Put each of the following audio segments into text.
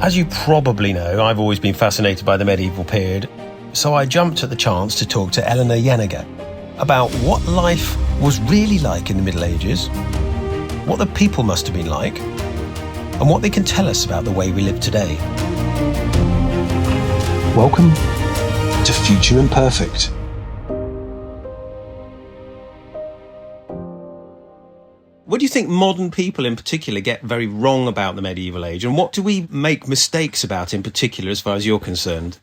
As you probably know, I've always been fascinated by the medieval period, so I jumped at the chance to talk to Eleanor Janega about what life was really like in the Middle Ages, what the people must have been like, and what they can tell us about the way we live today. Welcome to Future Imperfect. What do you think modern people in particular get very wrong about the medieval age, and what do we make mistakes about in particular as far as you're concerned?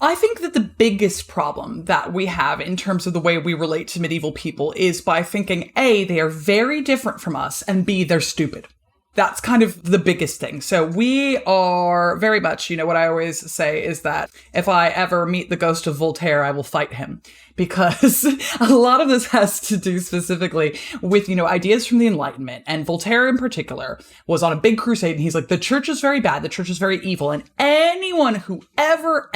I think that the biggest problem that we have in terms of the way we relate to medieval people is by thinking, A, they are very different from us, and B, they're stupid. That's kind of the biggest thing. So we are very much, what I always say is that if I ever meet the ghost of Voltaire, I will fight him. Because a lot of this has to do specifically with, ideas from the Enlightenment. And Voltaire in particular was on a big crusade, and he's like, the church is very bad, the church is very evil. And anyone who ever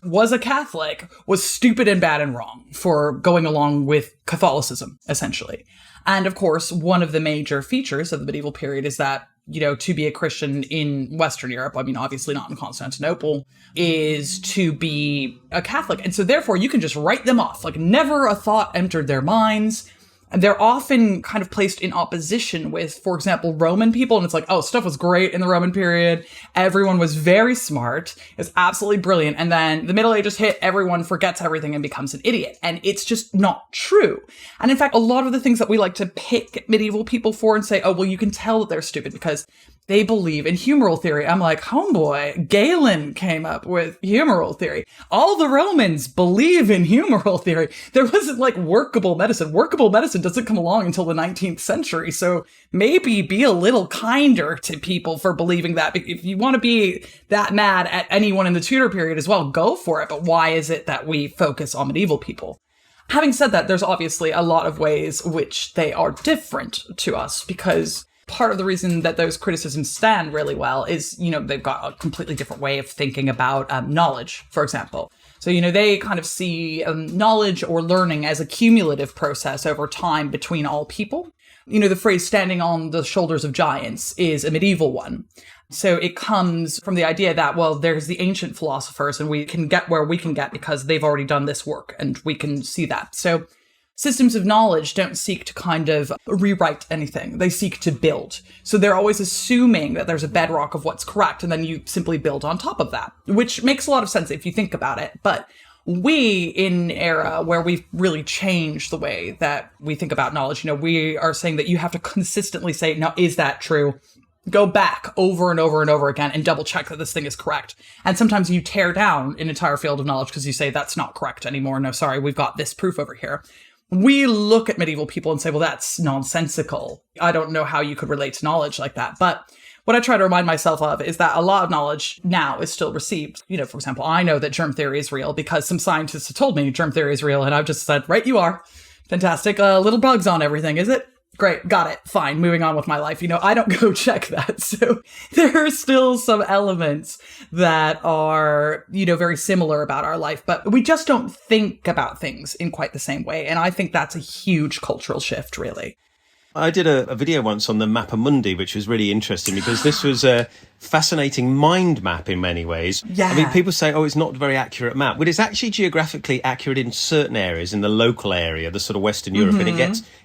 was a Catholic was stupid and bad and wrong for going along with Catholicism, essentially. And of course, one of the major features of the medieval period is that, to be a Christian in Western Europe, obviously not in Constantinople, is to be a Catholic. And so therefore you can just write them off. Like never a thought entered their minds. And they're often kind of placed in opposition with, for example, Roman people. And it's like, oh, stuff was great in the Roman period. Everyone was very smart. It's absolutely brilliant. And then the Middle Ages hit, everyone forgets everything and becomes an idiot. And it's just not true. And in fact, a lot of the things that we like to pick medieval people for and say, oh, well, you can tell that they're stupid because they believe in humoral theory. I'm like, homeboy, Galen came up with humoral theory. All the Romans believe in humoral theory. There wasn't like workable medicine. Workable medicine doesn't come along until the 19th century. So maybe be a little kinder to people for believing that. If you want to be that mad at anyone in the Tudor period as well, go for it. But why is it that we focus on medieval people? Having said that, there's obviously a lot of ways which they are different to us, because part of the reason that those criticisms stand really well is, they've got a completely different way of thinking about knowledge, for example. So, they kind of see knowledge or learning as a cumulative process over time between all people. The phrase standing on the shoulders of giants is a medieval one. So it comes from the idea that, well, there's the ancient philosophers and we can get where we can get because they've already done this work and we can see that. So systems of knowledge don't seek to kind of rewrite anything. They seek to build. So they're always assuming that there's a bedrock of what's correct, and then you simply build on top of that, which makes a lot of sense if you think about it. But we, in an era where we've really changed the way that we think about knowledge, we are saying that you have to consistently say, now, is that true? Go back over and over and over again and double check that this thing is correct. And sometimes you tear down an entire field of knowledge because you say, that's not correct anymore. No, sorry, we've got this proof over here. We look at medieval people and say, well, that's nonsensical. I don't know how you could relate to knowledge like that. But what I try to remind myself of is that a lot of knowledge now is still received. For example, I know that germ theory is real because some scientists have told me germ theory is real. And I've just said, right, you are. Fantastic. Little bugs on everything, is it? Great. Got it. Fine. Moving on with my life. I don't go check that. So there are still some elements that are, very similar about our life, but we just don't think about things in quite the same way. And I think that's a huge cultural shift, really. I did a video once on the Mapa Mundy, which was really interesting because this was a fascinating mind map in many ways. Yeah. People say, oh, it's not a very accurate map. But it's actually geographically accurate in certain areas, in the local area, the sort of Western Europe. And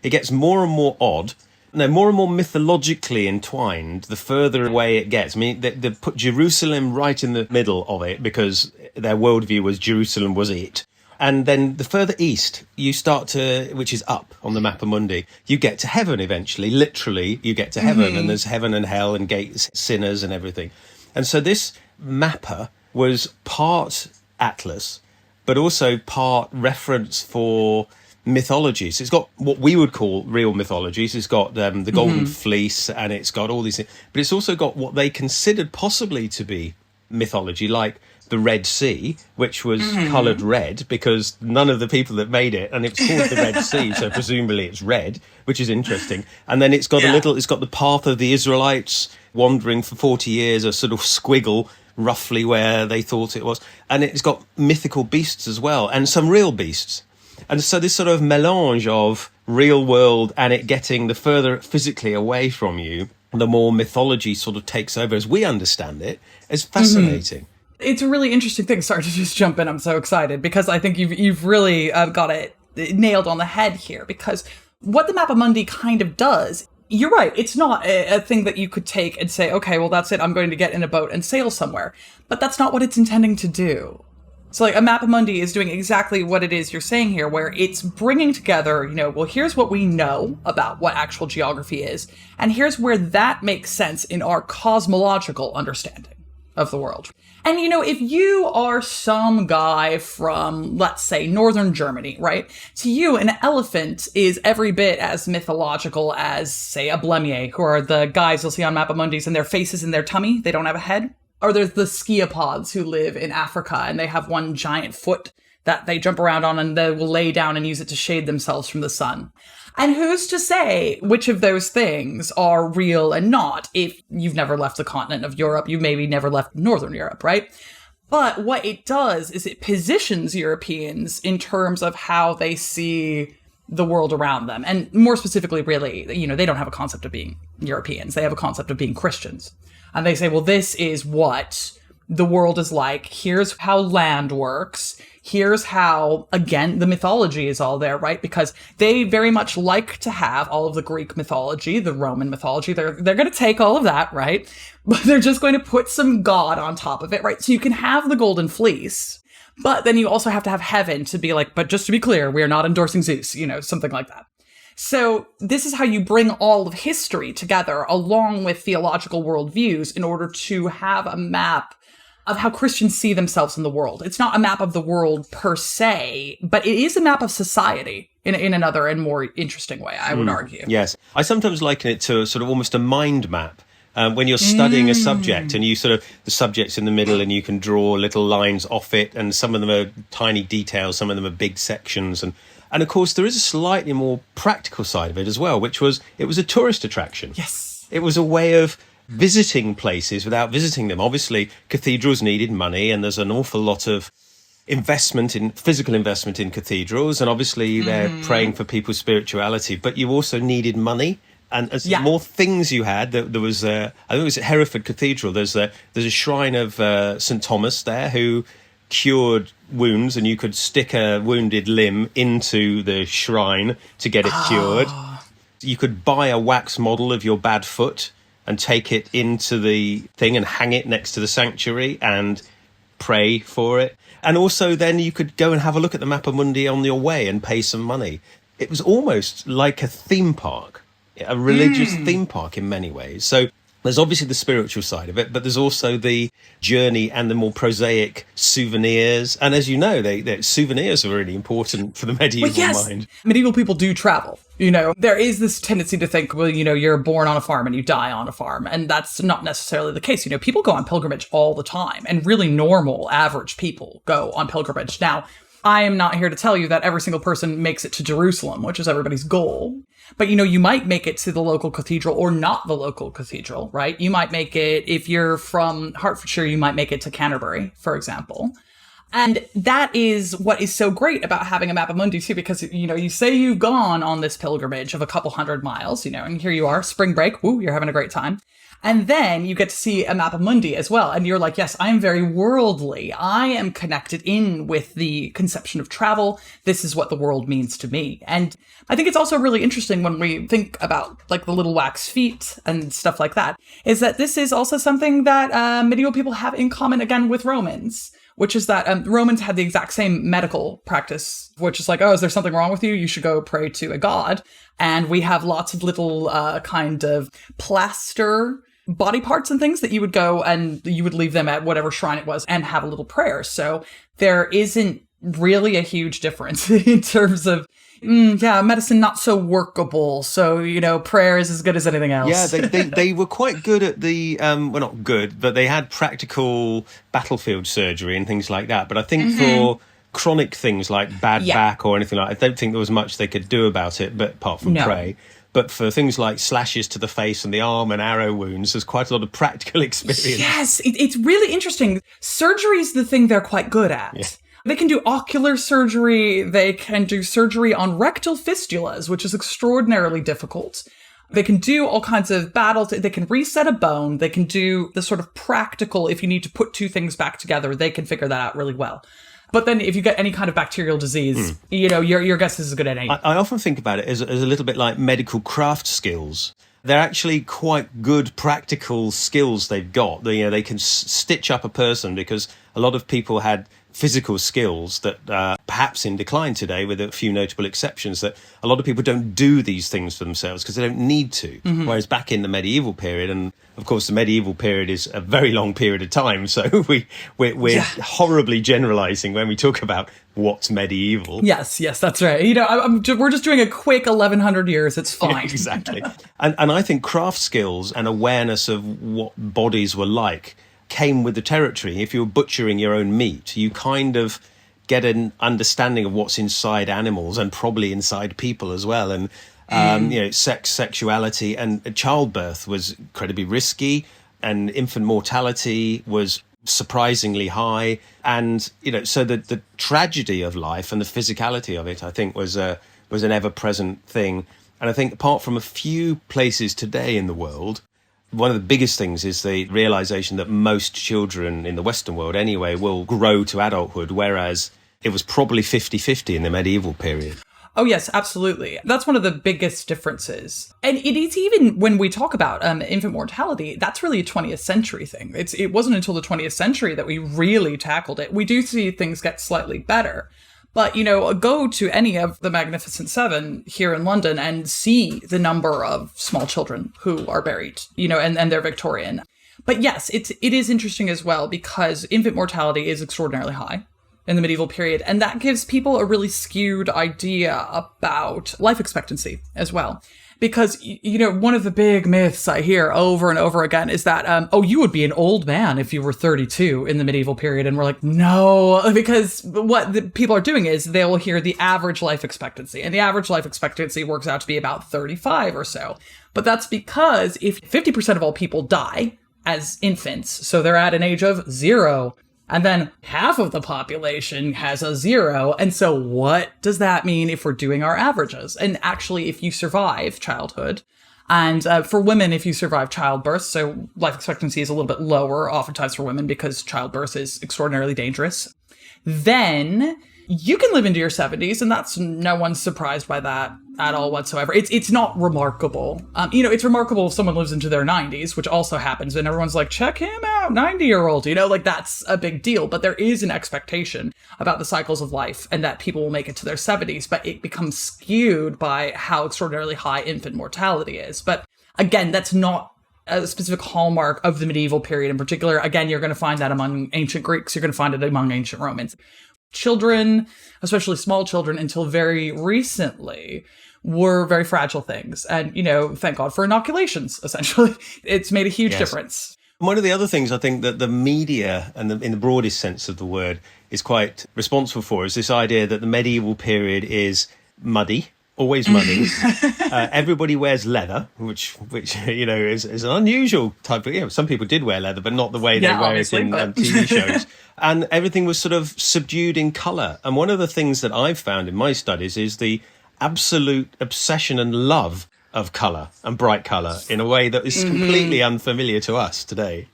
it gets more and more odd. No, more and more mythologically entwined the further away it gets. They put Jerusalem right in the middle of it because their worldview was Jerusalem was it. And then the further east you start to, which is up on the Mapa Mundi, you get to heaven eventually. Literally, you get to heaven, and there's heaven and hell and gates, sinners and everything. And so this mapper was part atlas, but also part reference for mythologies. It's got what we would call real mythologies. It's got the Golden Fleece, and it's got all these things. But it's also got what they considered possibly to be mythology, like the Red Sea, which was coloured red because none of the people that made it, and it's called the Red Sea, so presumably it's red, which is interesting. And then it's got it's got the path of the Israelites wandering for 40 years, a sort of squiggle roughly where they thought it was. And it's got mythical beasts as well, and some real beasts. And so this sort of melange of real world and it getting the further physically away from you the more mythology sort of takes over as we understand it, is fascinating. It's a really interesting thing. Sorry to just jump in. I'm so excited because I think you've really got it nailed on the head here, because what the Mapa Mundi kind of does, you're right, it's not a thing that you could take and say, okay, well, that's it, I'm going to get in a boat and sail somewhere. But that's not what it's intending to do. So like a Mapa Mundi is doing exactly what it is you're saying here, where it's bringing together, well, here's what we know about what actual geography is, and here's where that makes sense in our cosmological understanding of the world. And, if you are some guy from, let's say, northern Germany, right? To you, an elephant is every bit as mythological as, say, a Blemier, who are the guys you'll see on Mapa Mundis and their faces in their tummy. They don't have a head. Or there's the sciapods who live in Africa and they have one giant foot that they jump around on and they will lay down and use it to shade themselves from the sun. And who's to say which of those things are real and not if you've never left the continent of Europe, you've maybe never left Northern Europe, right? But what it does is it positions Europeans in terms of how they see the world around them. And more specifically, really, they don't have a concept of being Europeans. They have a concept of being Christians. And they say, well, this is what the world is like. Here's how land works. Here's how, again, the mythology is all there, right? Because they very much like to have all of the Greek mythology, the Roman mythology. They're going to take all of that, right? But they're just going to put some God on top of it, right? So you can have the golden fleece, but then you also have to have heaven to be like, but just to be clear, we are not endorsing Zeus, something like that. So this is how you bring all of history together along with theological worldviews in order to have a map of how Christians see themselves in the world. It's not a map of the world per se, but it is a map of society in another and more interesting way, I would argue. Yes. I sometimes liken it to sort of almost a mind map. When you're studying a subject and you the subject's in the middle and you can draw little lines off it, and some of them are tiny details, some of them are big sections. And of course, there is a slightly more practical side of it as well, which was, it was a tourist attraction. Yes. It was a way of visiting places without visiting them. Obviously, cathedrals needed money, and there's an awful lot of physical investment in cathedrals, and obviously they're praying for people's spirituality, but you also needed money. And as more things you had, there was, I think it was at Hereford Cathedral, there's a shrine of St. Thomas there who cured wounds, and you could stick a wounded limb into the shrine to get it cured. You could buy a wax model of your bad foot and take it into the thing and hang it next to the sanctuary and pray for it. And also then you could go and have a look at the Mapa Mundi on your way and pay some money. It was almost like a theme park, a religious theme park in many ways. So there's obviously the spiritual side of it, but there's also the journey and the more prosaic souvenirs. And as you know, souvenirs are really important for the medieval mind. Medieval people do travel. There is this tendency to think, well, you're born on a farm and you die on a farm. And that's not necessarily the case. People go on pilgrimage all the time, and really normal, average people go on pilgrimage. Now, I am not here to tell you that every single person makes it to Jerusalem, which is everybody's goal. But, you might make it to the local cathedral or not the local cathedral, right? You might make it, if you're from Hertfordshire, you might make it to Canterbury, for example. And that is what is so great about having a Mapa Mundi too, because, you say you've gone on this pilgrimage of a couple 100 miles, and here you are, spring break, woo, you're having a great time. And then you get to see a Mapa Mundi as well. And you're like, yes, I am very worldly. I am connected in with the conception of travel. This is what the world means to me. And I think it's also really interesting when we think about like the little wax feet and stuff like that, is that this is also something that medieval people have in common again with Romans, which is that Romans had the exact same medical practice, which is like, oh, is there something wrong with you? You should go pray to a god. And we have lots of little kind of plaster body parts and things that you would go and you would leave them at whatever shrine it was and have a little prayer. So there isn't really a huge difference in terms of, medicine not so workable. So, prayer is as good as anything else. Yeah, they were quite good at the, well, not good, but they had practical battlefield surgery and things like that. But I think for chronic things like bad back or anything like that, I don't think there was much they could do about it, but apart from pray. But for things like slashes to the face and the arm and arrow wounds, there's quite a lot of practical experience. Yes, it's really interesting. Surgery is the thing they're quite good at. Yeah. They can do ocular surgery. They can do surgery on rectal fistulas, which is extraordinarily difficult. They can do all kinds of battles. They can reset a bone. They can do the sort of practical, if you need to put two things back together, they can figure that out really well. But then if you get any kind of bacterial disease, your guess is as good as any. I often think about it as a little bit like medical craft skills. They're actually quite good practical skills they've got. They can stitch up a person, because a lot of people had physical skills that are perhaps in decline today, with a few notable exceptions, that a lot of people don't do these things for themselves because they don't need to. Mm-hmm. Whereas back in the medieval period, and of course the medieval period is a very long period of time, so we're horribly generalizing when we talk about what's medieval. Yes, that's right. We're just doing a quick 1100 years. It's fine. Yeah, exactly. and I think craft skills and awareness of what bodies were like came with the territory. If you were butchering your own meat, you kind of get an understanding of what's inside animals, and probably inside people as well. And sexuality and childbirth was incredibly risky, and infant mortality was surprisingly high. And so the tragedy of life and the physicality of it, I think, was an ever-present thing. And I think apart from a few places today in the world, one of the biggest things is the realization that most children in the Western world anyway will grow to adulthood, whereas it was probably 50-50 in the medieval period. Oh, yes, absolutely. That's one of the biggest differences. And it is, even when we talk about infant mortality, that's really a 20th century thing. It wasn't until the 20th century that we really tackled it. We do see things get slightly better. But, go to any of the Magnificent Seven here in London and see the number of small children who are buried, and they're Victorian. But yes, it is interesting as well, because infant mortality is extraordinarily high in the medieval period. And that gives people a really skewed idea about life expectancy as well. Because, one of the big myths I hear over and over again is that, you would be an old man if you were 32 in the medieval period. And we're like, no, because what the people are doing is they will hear the average life expectancy. And the average life expectancy works out to be about 35 or so. But that's because if 50% of all people die as infants, so they're at an age of 0, and then half of the population has a 0. And so what does that mean if we're doing our averages? And actually, if you survive childhood, and for women, if you survive childbirth, so life expectancy is a little bit lower oftentimes for women because childbirth is extraordinarily dangerous, then you can live into your 70s, and that's no one's surprised by that at all whatsoever. It's not remarkable. It's remarkable if someone lives into their 90s, which also happens, and everyone's like, check him out, 90-year-old, that's a big deal. But there is an expectation about the cycles of life, and that people will make it to their 70s, but it becomes skewed by how extraordinarily high infant mortality is. But again, that's not a specific hallmark of the medieval period in particular. Again, you're going to find that among ancient Greeks, you're going to find it among ancient Romans. Children, especially small children, until very recently, were very fragile things. And, thank God for inoculations, essentially. It's made a huge difference. One of the other things I think that the media, and in the broadest sense of the word, is quite responsible for is this idea that the medieval period is muddy. Always muddy. Everybody wears leather, which is an unusual type of. Some people did wear leather, but not the way they wear it in TV shows. And everything was sort of subdued in colour. And one of the things that I've found in my studies is the absolute obsession and love of colour and bright colour in a way that is completely unfamiliar to us today.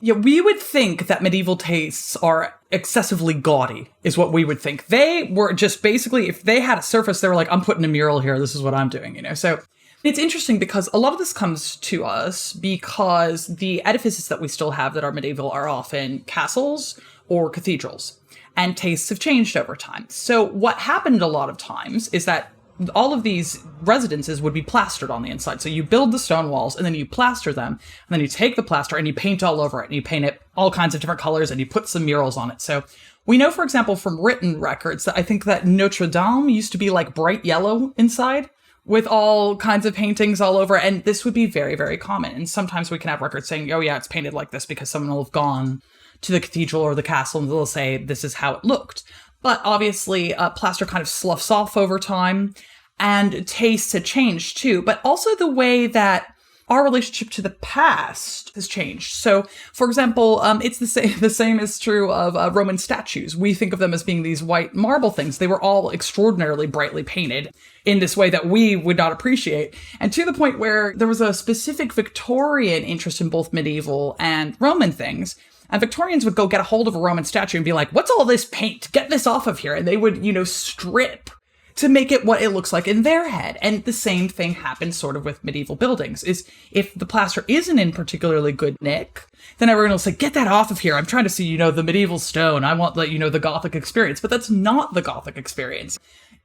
Yeah, we would think that medieval tastes are excessively gaudy, is what we would think. They were just basically, if they had a surface, they were like, I'm putting a mural here, this is what I'm doing, So it's interesting because a lot of this comes to us because the edifices that we still have that are medieval are often castles or cathedrals, and tastes have changed over time. So what happened a lot of times is that all of these residences would be plastered on the inside. So you build the stone walls and then you plaster them, and then you take the plaster and you paint all over it, and you paint it all kinds of different colors, and you put some murals on it. So we know, for example, from written records that I think that Notre Dame used to be like bright yellow inside with all kinds of paintings all over. And this would be very, very common. And sometimes we can have records saying, oh yeah, it's painted like this because someone will have gone to the cathedral or the castle and they'll say, this is how it looked. But obviously, plaster kind of sloughs off over time, and tastes had changed too. But also the way that our relationship to the past has changed. So, for example, it's the same. The same is true of Roman statues. We think of them as being these white marble things. They were all extraordinarily brightly painted in this way that we would not appreciate. And to the point where there was a specific Victorian interest in both medieval and Roman things. And Victorians would go get a hold of a Roman statue and be like, what's all this paint? Get this off of here. And they would, strip to make it what it looks like in their head. And the same thing happens sort of with medieval buildings, is if the plaster isn't in particularly good nick, then everyone will say, get that off of here. I'm trying to see, the medieval stone. I want the Gothic experience. But that's not the Gothic experience.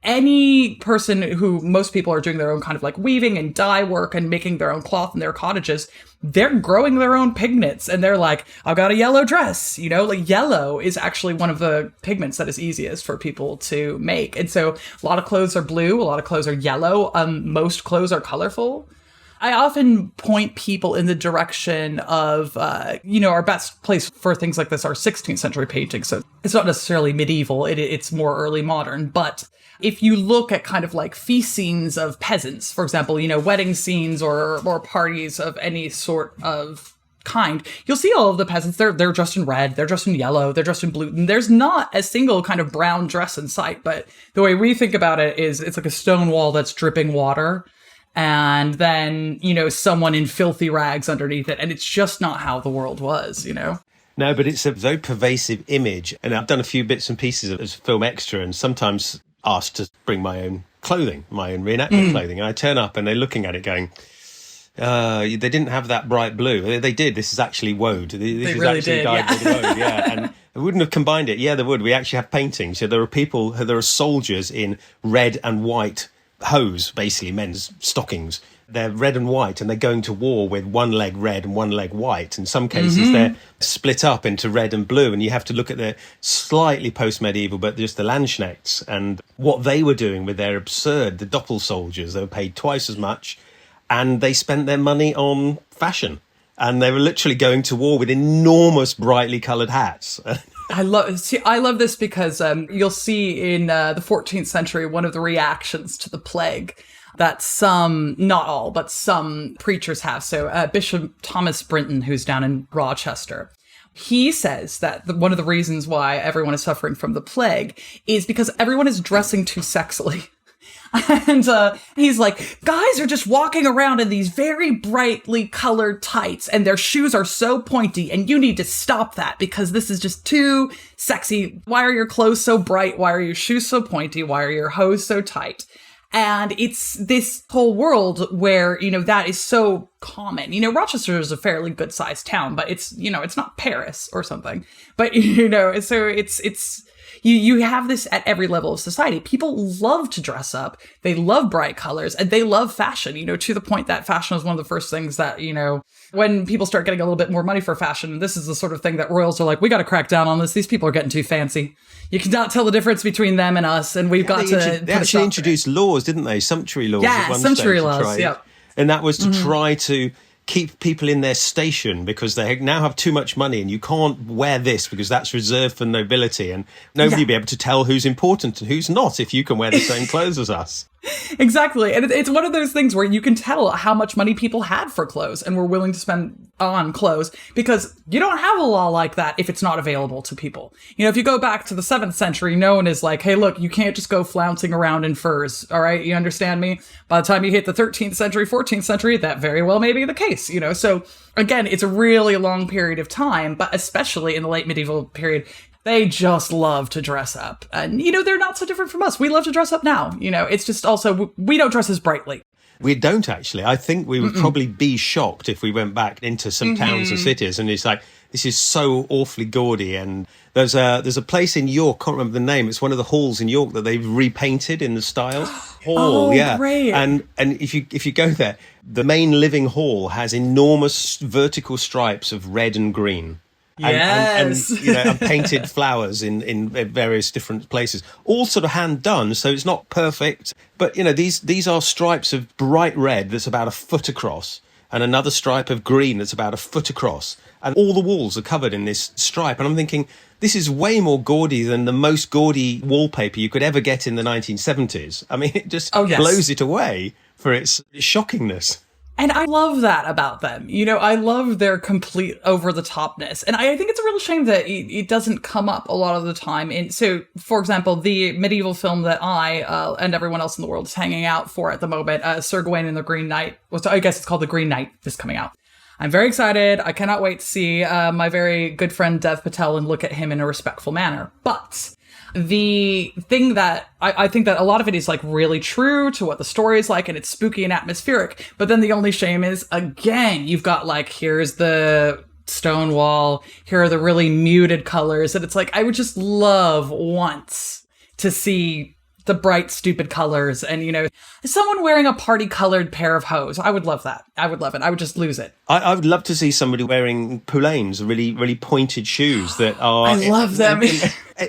Any person who, most people are doing their own kind of like weaving and dye work and making their own cloth in their cottages, they're growing their own pigments and they're like, I've got a yellow dress, like yellow is actually one of the pigments that is easiest for people to make. And so a lot of clothes are blue, a lot of clothes are yellow, most clothes are colorful. I often point people in the direction of, our best place for things like this are 16th century paintings. So it's not necessarily medieval, it's more early modern, but if you look at kind of like feast scenes of peasants, for example, wedding scenes or parties of any sort of kind, you'll see all of the peasants, they're dressed in red, they're dressed in yellow, they're dressed in blue. And there's not a single kind of brown dress in sight, but the way we think about it is it's like a stone wall that's dripping water. And then, someone in filthy rags underneath it. And it's just not how the world was, No, but it's a very pervasive image. And I've done a few bits and pieces as film extra and sometimes asked to bring my own clothing, my own reenactment clothing. And I turn up and they're looking at it going, they didn't have that bright blue. They did. This is actually woad. This they is really actually did, dyed with woad. Yeah. And they wouldn't have combined it. Yeah, they would. We actually have paintings. So there are soldiers in red and white hose, basically men's stockings. They're red and white and they're going to war with one leg red and one leg white. In some cases, they're split up into red and blue. And you have to look at the slightly post-medieval, but just the Landsknechts and what they were doing with their the doppel soldiers. They were paid twice as much and they spent their money on fashion. And they were literally going to war with enormous brightly coloured hats. I love this because you'll see in the 14th century, one of the reactions to the plague that some, not all, but some preachers have. So Bishop Thomas Brinton, who's down in Rochester, he says that one of the reasons why everyone is suffering from the plague is because everyone is dressing too sexily. And he's like, guys are just walking around in these very brightly colored tights and their shoes are so pointy and you need to stop that because this is just too sexy. Why are your clothes so bright? Why are your shoes so pointy? Why are your hose so tight? And it's this whole world where, that is so common. Rochester is a fairly good sized town, but it's not Paris or something. But, so it's you have this at every level of society. People love to dress up. They love bright colors and they love fashion, to the point that fashion is one of the first things that, when people start getting a little bit more money for fashion, this is the sort of thing that royals are like, we got to crack down on this. These people are getting too fancy. You cannot tell the difference between them and us. And we've got to. They actually introduced laws, didn't they? Sumptuary laws. Yeah, at one sumptuary stage laws. Yeah. And that was to try to keep people in their station because they now have too much money and you can't wear this because that's reserved for nobility and nobody will be able to tell who's important and who's not if you can wear the same clothes as us. Exactly. And it's one of those things where you can tell how much money people had for clothes and were willing to spend on clothes because you don't have a law like that if it's not available to people. If you go back to the 7th century, no one is like, hey, look, you can't just go flouncing around in furs. All right. You understand me? By the time you hit the 13th century, 14th century, that very well may be the case, So again, it's a really long period of time, but especially in the late medieval period, they just love to dress up. And, they're not so different from us. We love to dress up now. It's just also, we don't dress as brightly. We don't actually. I think we would probably be shocked if we went back into some towns and cities and it's like, this is so awfully gaudy. And there's a place in York, can't remember the name. It's one of the halls in York that they've repainted in the style. Hall, yeah. Great. And if you go there, the main living hall has enormous vertical stripes of red and green. Yes. And painted flowers in various different places, all sort of hand done. So it's not perfect, but these are stripes of bright red that's about a foot across, and another stripe of green that's about a foot across, and all the walls are covered in this stripe. And I'm thinking, this is way more gaudy than the most gaudy wallpaper you could ever get in the 1970s. I mean, it just blows it away for its shockingness. And I love that about them. You know, I love their complete over-the-topness. And I think it's a real shame that it doesn't come up a lot of the time. So, for example, the medieval film that I and everyone else in the world is hanging out for at the moment, Sir Gawain and the Green Knight, I guess it's called The Green Knight, is coming out. I'm very excited. I cannot wait to see my very good friend Dev Patel and look at him in a respectful manner. But the thing that I think that a lot of it is like really true to what the story is like, and it's spooky and atmospheric. But then the only shame is, again, you've got like, here's the stone wall, here are the really muted colors. And it's like, I would just love once to see the bright, stupid colors and, you know, someone wearing a party-colored pair of hose. I would love that. I would love it. I would just lose it. I would love to see somebody wearing poulaines, really, really pointed shoes that are... I love them.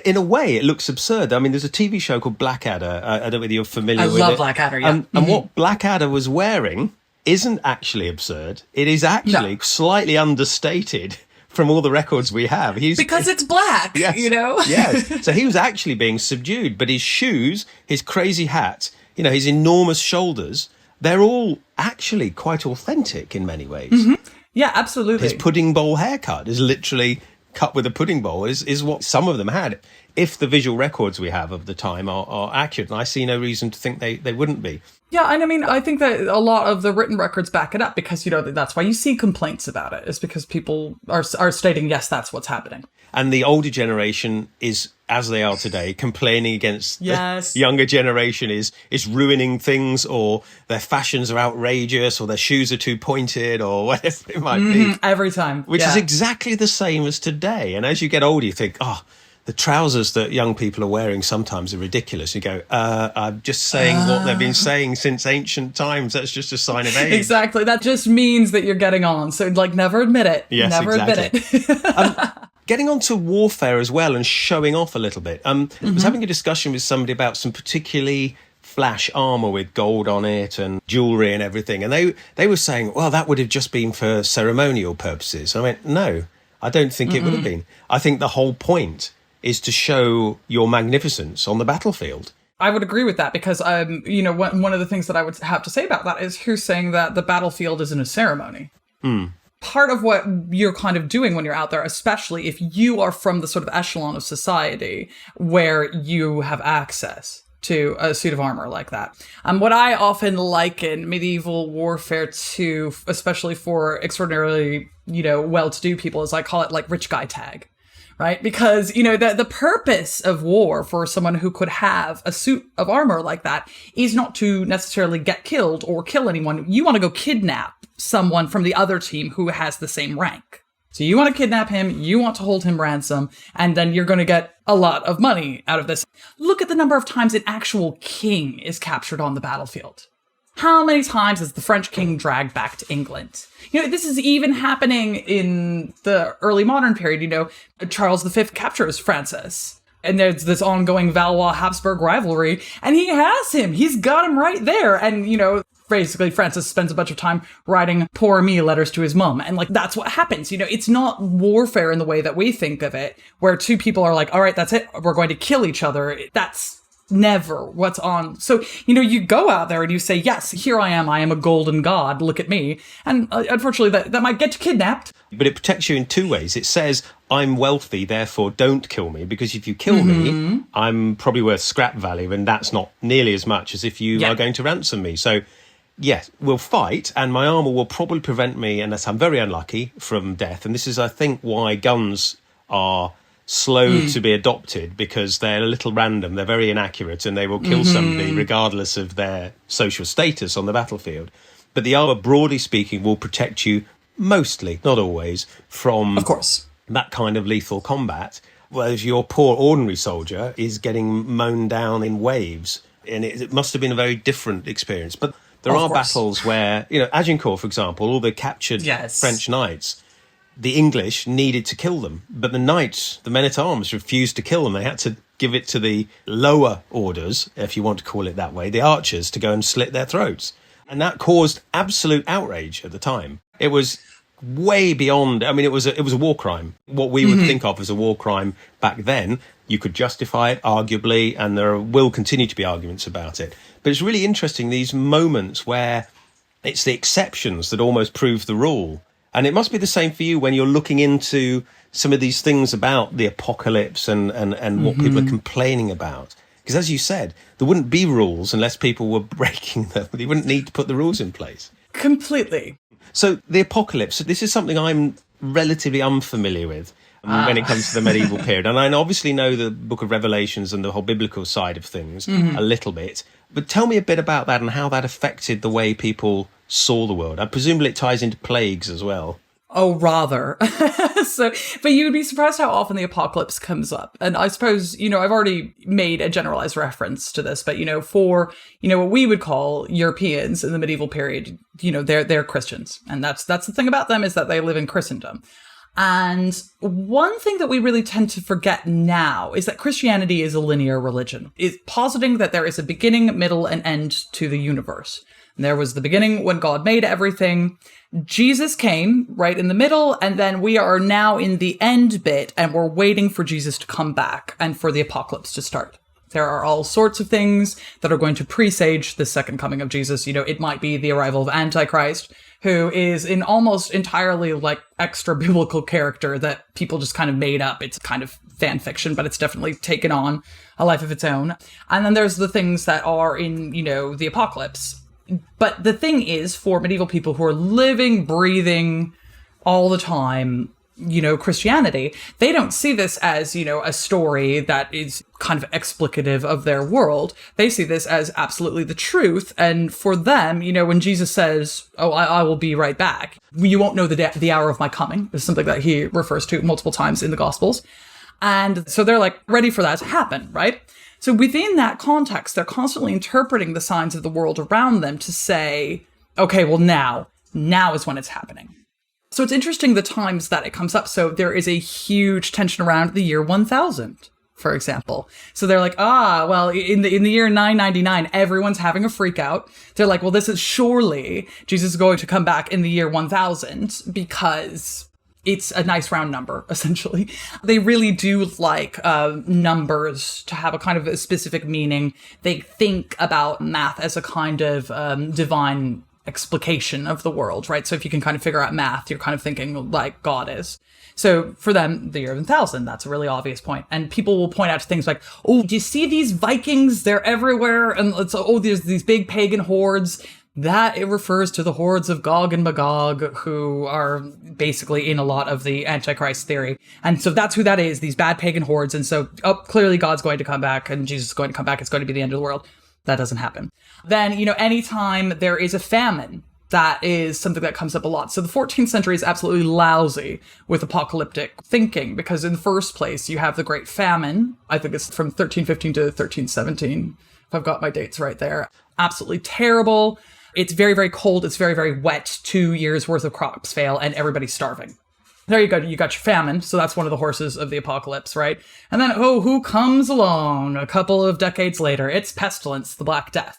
In a way, it looks absurd. I mean, there's a TV show called Blackadder. I don't know whether you're familiar with it. I love Blackadder, yeah. And what Blackadder was wearing isn't actually absurd. It is actually slightly understated from all the records we have. Because it's black, you know? Yes. So he was actually being subdued, but his shoes, his crazy hat, you know, his enormous shoulders, they're all actually quite authentic in many ways. Mm-hmm. Yeah, absolutely. His pudding bowl haircut is literally cut with a pudding bowl, is what some of them had. If the visual records we have of the time are accurate, and I see no reason to think they wouldn't be. Yeah, and I mean, I think that a lot of the written records back it up because, you know, that's why you see complaints about it, is because people are stating, yes, that's what's happening. And the older generation is, as they are today, complaining against the younger generation is ruining things, or their fashions are outrageous, or their shoes are too pointed, or whatever it might be. Every time. Which is exactly the same as today. And as you get older, you think, the trousers that young people are wearing sometimes are ridiculous. You go, I'm just saying what they've been saying since ancient times. That's just a sign of age. Exactly. That just means that you're getting on. So, like, never admit it. Yes, never exactly. admit it. Getting on to warfare as well and showing off a little bit. I was having a discussion with somebody about some particularly flash armor with gold on it and jewelry and everything. And they were saying, well, that would have just been for ceremonial purposes. I went, no, I don't think it would have been. I think the whole point is to show your magnificence on the battlefield. I would agree with that because, you know, one of the things that I would have to say about that is who's saying that the battlefield isn't a ceremony. Part of what you're kind of doing when you're out there, especially if you are from the sort of echelon of society where you have access to a suit of armor like that. What I often liken medieval warfare to, especially for extraordinarily, you know, well-to-do people, is I call it like rich guy tag. Right? Because, you know, the purpose of war for someone who could have a suit of armor like that is not to necessarily get killed or kill anyone. You want to go kidnap someone from the other team who has the same rank. So you want to kidnap him, you want to hold him ransom, and then you're going to get a lot of money out of this. Look at the number of times an actual king is captured on the battlefield. How many times is the French king dragged back to England? You know, this is even happening in the early modern period. You know, Charles V captures Francis. And there's this ongoing Valois-Habsburg rivalry. And he has him. He's got him right there. And, you know, basically Francis spends a bunch of time writing poor me letters to his mum. And, like, that's what happens. You know, it's not warfare in the way that we think of it, where two people are like, all right, that's it. We're going to kill each other. That's never what's on. So, you know, you go out there and you say, yes, here I am a golden god, look at me. And unfortunately that might get you kidnapped. But it protects you in two ways. It says, I'm wealthy, therefore don't kill me, because if you kill me, I'm probably worth scrap value, and that's not nearly as much as if you are going to ransom me. So, yes, we'll fight, and my armour will probably prevent me, unless I'm very unlucky, from death. And this is, I think, why guns are slow to be adopted, because they're a little random, they're very inaccurate, and they will kill somebody regardless of their social status on the battlefield. But the armour, broadly speaking, will protect you mostly, not always, from that kind of lethal combat, whereas your poor ordinary soldier is getting mown down in waves. And it must have been a very different experience. But there are battles where, you know, Agincourt, for example, all the captured French knights, the English needed to kill them, but the knights, the men-at-arms, refused to kill them. They had to give it to the lower orders, if you want to call it that way, the archers, to go and slit their throats. And that caused absolute outrage at the time. It was way beyond, I mean, it was a war crime. What we would think of as a war crime back then, you could justify it, arguably, and there will continue to be arguments about it. But it's really interesting, these moments where It's the exceptions that almost prove the rule. And it must be the same for you when you're looking into some of these things about the apocalypse and what people are complaining about. Because as you said, there wouldn't be rules unless people were breaking them. They wouldn't need to put the rules in place. Completely. So the apocalypse, this is something I'm relatively unfamiliar with when it comes to the medieval period. And I obviously know the Book of Revelations and the whole biblical side of things a little bit. But tell me a bit about that and how that affected the way people saw the world. I presume it ties into plagues as well. Oh, rather. But you'd be surprised how often the apocalypse comes up. And I suppose, I've already made a generalized reference to this, but, for, what we would call Europeans in the medieval period, they're Christians. And that's the thing about them, is that they live in Christendom. And one thing that we really tend to forget now is that Christianity is a linear religion. It's positing that there is a beginning, middle, and end to the universe. And there was the beginning when God made everything. Jesus came right in the middle, and then we are now in the end bit, and we're waiting for Jesus to come back and for the apocalypse to start. There are all sorts of things that are going to presage the second coming of Jesus. It might be the arrival of Antichrist, who is an almost entirely extra biblical character that people just kind of made up. It's kind of fan fiction, but it's definitely taken on a life of its own. And then there's the things that are in, the apocalypse. But the thing is, for medieval people who are living, breathing all the time, Christianity, they don't see this as, a story that is kind of explicative of their world. They see this as absolutely the truth. And for them, when Jesus says, "Oh, I will be right back," you won't know the hour of my coming, is something that he refers to multiple times in the Gospels. And so they're ready for that to happen, right? So within that context, they're constantly interpreting the signs of the world around them to say, okay, well, now is when it's happening. So it's interesting the times that it comes up. So there is a huge tension around the year 1000, for example. So they're like, well, in the year 999, everyone's having a freak out. They're like, well, this is surely Jesus is going to come back in the year 1000 because it's a nice round number, essentially. They really do like numbers to have a kind of a specific meaning. They think about math as a kind of divine explication of the world, right? So if you can kind of figure out math, you're kind of thinking like God is. So for them, the year 1000, that's a really obvious point. And people will point out to things like, oh, do you see these Vikings? They're everywhere. And there's these big pagan hordes. That it refers to the hordes of Gog and Magog, who are basically in a lot of the Antichrist theory. And so that's who that is, these bad pagan hordes. And so, clearly God's going to come back and Jesus is going to come back. It's going to be the end of the world. That doesn't happen. Then, anytime there is a famine, that is something that comes up a lot. So the 14th century is absolutely lousy with apocalyptic thinking, because in the first place, you have the Great Famine. I think it's from 1315 to 1317, if I've got my dates right there. Absolutely terrible. It's very, very cold. It's very, very wet. 2 years worth of crops fail and everybody's starving. There you go. You got your famine. So that's one of the horses of the apocalypse, right? And then, who comes along a couple of decades later? It's pestilence, the Black Death.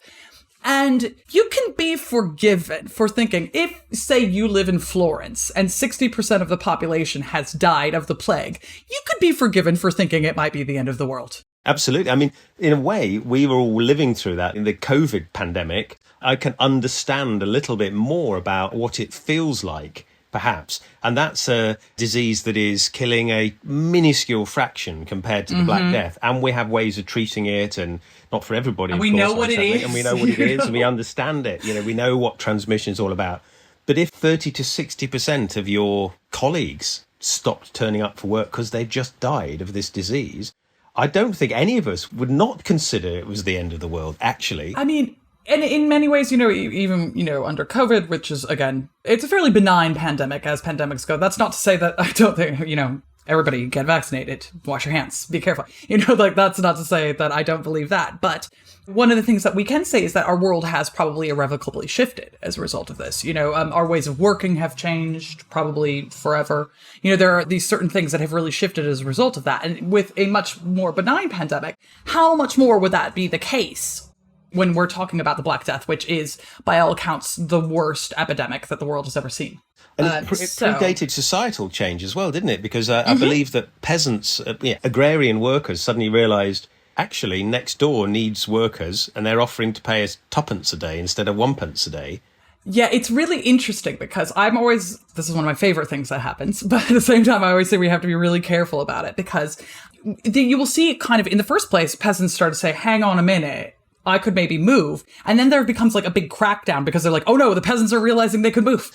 And you can be forgiven for thinking, if, say, you live in Florence and 60% of the population has died of the plague, you could be forgiven for thinking it might be the end of the world. Absolutely. I mean, in a way, we were all living through that in the COVID pandemic. I can understand a little bit more about what it feels like, perhaps. And that's a disease that is killing a minuscule fraction compared to the Black Death. And we have ways of treating it, and not for everybody. And we know what it is. And we know what it is, and we understand it. We know what transmission is all about. But if 30 to 60% of your colleagues stopped turning up for work because they've just died of this disease, I don't think any of us would not consider it was the end of the world, actually. I mean, and in many ways, even, under COVID, which is, again, it's a fairly benign pandemic as pandemics go. That's not to say that I don't think, everybody get vaccinated, wash your hands, be careful. That's not to say that I don't believe that. But one of the things that we can say is that our world has probably irrevocably shifted as a result of this. Our ways of working have changed probably forever. There are these certain things that have really shifted as a result of that. And with a much more benign pandemic, how much more would that be the case when we're talking about the Black Death, which is, by all accounts, the worst epidemic that the world has ever seen? And it predated societal change as well, didn't it? Because I believe that peasants, agrarian workers, suddenly realised, actually, next door needs workers, and they're offering to pay us 2p a day instead of 1p a day. Yeah, it's really interesting because this is one of my favorite things that happens, but at the same time, I always say we have to be really careful about it because you will see kind of in the first place, peasants start to say, hang on a minute, I could maybe move. And then there becomes like a big crackdown because they're like, oh no, the peasants are realizing they could move.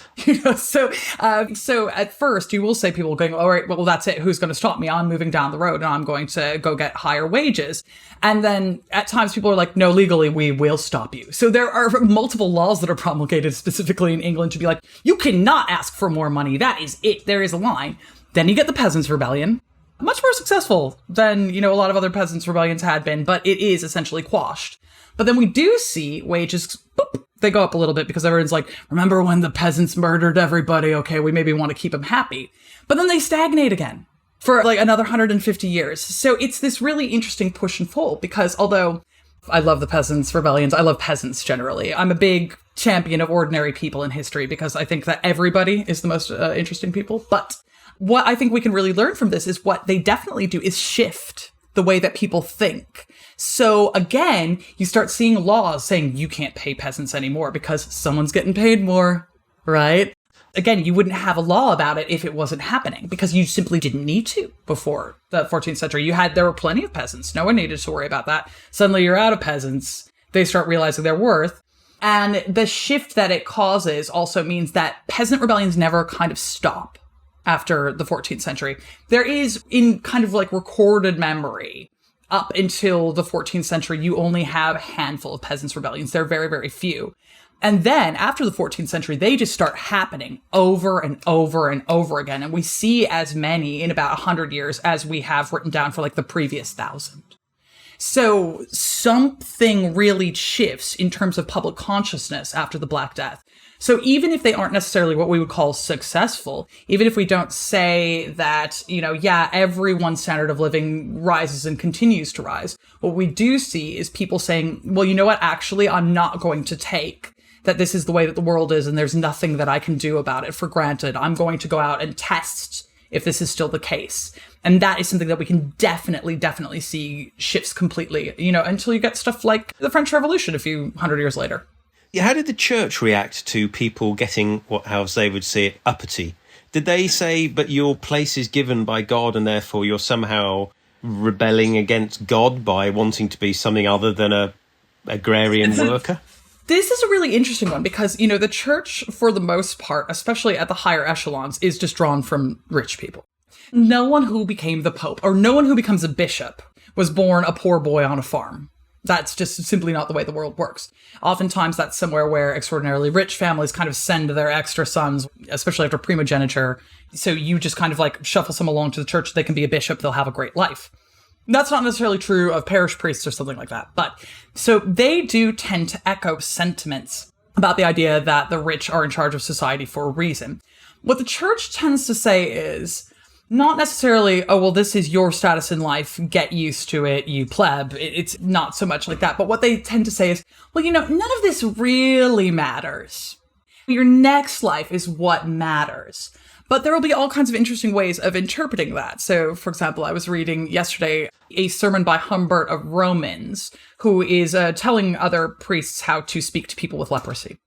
So at first you will say people going, all right, well, that's it. Who's going to stop me? I'm moving down the road and I'm going to go get higher wages. And then at times people are like, no, legally, we will stop you. So there are multiple laws that are promulgated specifically in England to be like, you cannot ask for more money. That is it. There is a line. Then you get the Peasants' Rebellion. Much more successful than, a lot of other peasants' rebellions had been, but it is essentially quashed. But then we do see wages, boop, they go up a little bit because everyone's like, remember when the peasants murdered everybody? Okay, we maybe want to keep them happy. But then they stagnate again for like another 150 years. So it's this really interesting push and pull because although I love the peasants' rebellions, I love peasants generally. I'm a big champion of ordinary people in history because I think that everybody is the most interesting people. But what I think we can really learn from this is what they definitely do is shift the way that people think. So again, you start seeing laws saying you can't pay peasants anymore because someone's getting paid more, right? Again, you wouldn't have a law about it if it wasn't happening because you simply didn't need to before the 14th century. There were plenty of peasants. No one needed to worry about that. Suddenly you're out of peasants. They start realizing their worth. And the shift that it causes also means that peasant rebellions never kind of stop after the 14th century. There is, in kind of like recorded memory, up until the 14th century, you only have a handful of peasants' rebellions. They're very, very few. And then after the 14th century, they just start happening over and over and over again. And we see as many in about 100 years as we have written down for like the previous 1,000. So something really shifts in terms of public consciousness after the Black Death. So even if they aren't necessarily what we would call successful, even if we don't say that, everyone's standard of living rises and continues to rise, what we do see is people saying, well, you know what, actually, I'm not going to take that this is the way that the world is and there's nothing that I can do about it for granted. I'm going to go out and test if this is still the case. And that is something that we can definitely see shifts completely, until you get stuff like the French Revolution a few hundred years later. Yeah, how did the church react to people getting, how they would say it, uppity? Did they say, but your place is given by God and therefore you're somehow rebelling against God by wanting to be something other than a agrarian worker? This is a really interesting one because, the church, for the most part, especially at the higher echelons, is just drawn from rich people. No one who became the Pope or no one who becomes a bishop was born a poor boy on a farm. That's just simply not the way the world works. Oftentimes that's somewhere where extraordinarily rich families kind of send their extra sons, especially after primogeniture. So you just kind of like shuffle some along to the church. They can be a bishop. They'll have a great life. That's not necessarily true of parish priests or something like that. But so they do tend to echo sentiments about the idea that the rich are in charge of society for a reason. What the church tends to say is, not necessarily, oh, well, this is your status in life, get used to it, you pleb. It's not so much like that. But what they tend to say is, well, none of this really matters. Your next life is what matters. But there will be all kinds of interesting ways of interpreting that. So, for example, I was reading yesterday a sermon by Humbert of Romans, who is telling other priests how to speak to people with leprosy.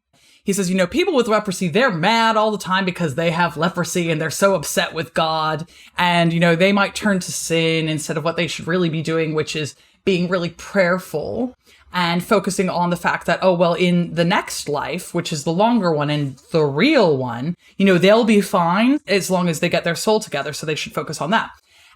He says, people with leprosy, they're mad all the time because they have leprosy and they're so upset with God. And, they might turn to sin instead of what they should really be doing, which is being really prayerful and focusing on the fact that, oh, well, in the next life, which is the longer one and the real one, they'll be fine as long as they get their soul together. So they should focus on that.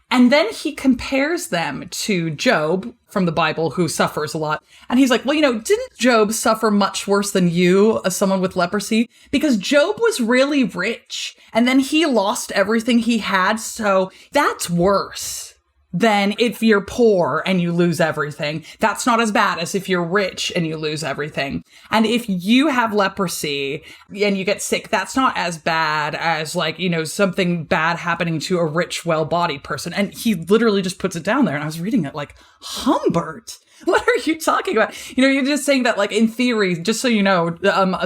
And then he compares them to Job from the Bible, who suffers a lot. And he's like, well, didn't Job suffer much worse than you as someone with leprosy? Because Job was really rich and then he lost everything he had. So that's worse than if you're poor and you lose everything. That's not as bad as if you're rich and you lose everything. And if you have leprosy and you get sick, that's not as bad as something bad happening to a rich, well-bodied person. And he literally just puts it down there. And I was reading it like, Humbert, What are you talking about? You're just saying that, like, in theory, just so you know,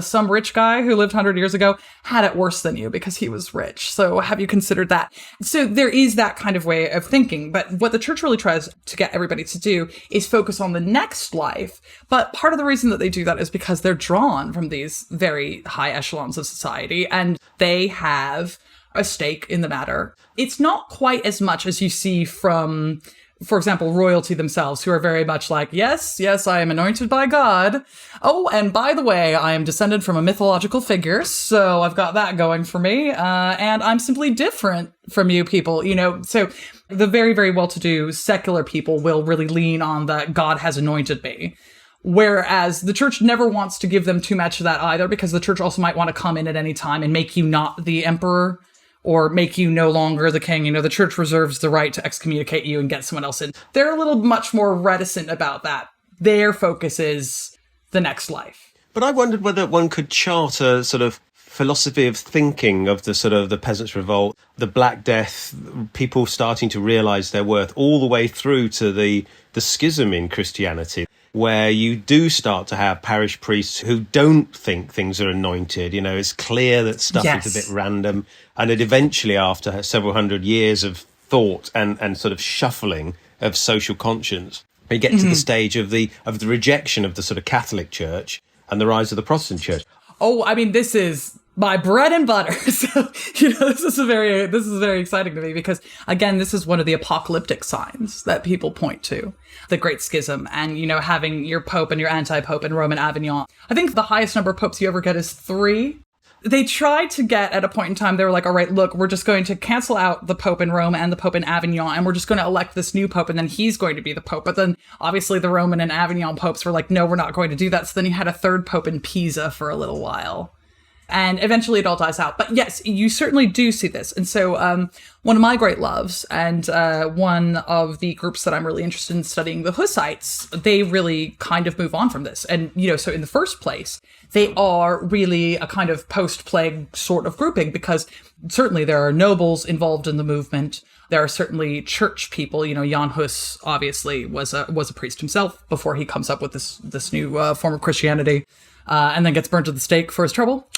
some rich guy who lived 100 years ago had it worse than you because he was rich. So have you considered that? So there is that kind of way of thinking. But what the church really tries to get everybody to do is focus on the next life. But part of the reason that they do that is because they're drawn from these very high echelons of society, and they have a stake in the matter. It's not quite as much as you see from, for example, royalty themselves, who are very much like, yes, I am anointed by God. Oh, and by the way, I am descended from a mythological figure, so I've got that going for me. And I'm simply different from you people, So the very, very well-to-do secular people will really lean on that God has anointed me. Whereas the church never wants to give them too much of that either, because the church also might want to come in at any time and make you not the emperor, or make you no longer the king. The church reserves the right to excommunicate you and get someone else in. They're a little much more reticent about that. Their focus is the next life. But I wondered whether one could chart a sort of philosophy of thinking of the sort of the Peasants' Revolt, the Black Death, people starting to realise their worth, all the way through to the schism in Christianity, where you do start to have parish priests who don't think things are anointed. It's clear that stuff is a bit random. And it eventually, after several hundred years of thought and sort of shuffling of social conscience, you get to the stage of the rejection of the sort of Catholic Church and the rise of the Protestant Church. Oh, I mean, this is my bread and butter. So, this is very exciting to me because, again, this is one of the apocalyptic signs that people point to, the Great Schism, and, having your Pope and your anti-Pope in Rome and Avignon. I think the highest number of popes you ever get is 3. They tried to get, at a point in time, they were like, all right, look, we're just going to cancel out the Pope in Rome and the Pope in Avignon, and we're just going to elect this new Pope, and then he's going to be the Pope. But then, obviously, the Roman and Avignon popes were like, no, we're not going to do that. So then you had a third Pope in Pisa for a little while. And eventually it all dies out. But yes, you certainly do see this. And so one of my great loves, and one of the groups that I'm really interested in studying, the Hussites, they really kind of move on from this. And, so in the first place, they are really a kind of post-plague sort of grouping, because certainly there are nobles involved in the movement. There are certainly church people. Jan Hus obviously was a priest himself before he comes up with this new form of Christianity, and then gets burned at the stake for his trouble,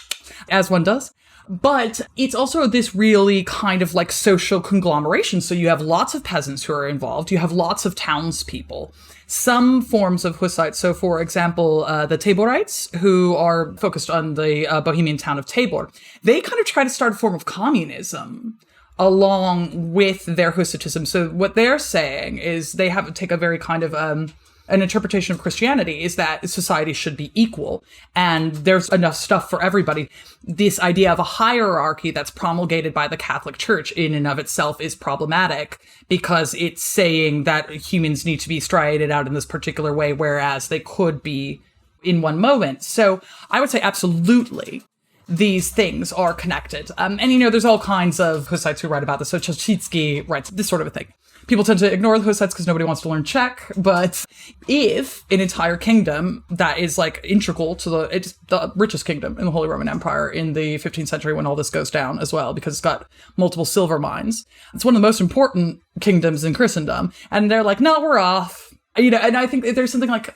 as one does. But it's also this really kind of like social conglomeration. So you have lots of peasants who are involved. You have lots of townspeople. Some forms of Hussites, so for example, the Taborites, who are focused on the Bohemian town of Tabor, they kind of try to start a form of communism along with their Hussitism. So what they're saying is they take a very kind of an interpretation of Christianity is that society should be equal and there's enough stuff for everybody. This idea of a hierarchy that's promulgated by the Catholic Church in and of itself is problematic, because it's saying that humans need to be striated out in this particular way, whereas they could be in one moment. So I would say absolutely these things are connected. And there's all kinds of Hussites who write about this. So Chelchitsky writes this sort of a thing. People tend to ignore the Hussites because nobody wants to learn Czech. But if an entire kingdom that is like integral to it's the richest kingdom in the Holy Roman Empire in the 15th century when all this goes down as well, because it's got multiple silver mines. It's one of the most important kingdoms in Christendom. And they're like, no, we're off. And I think there's something like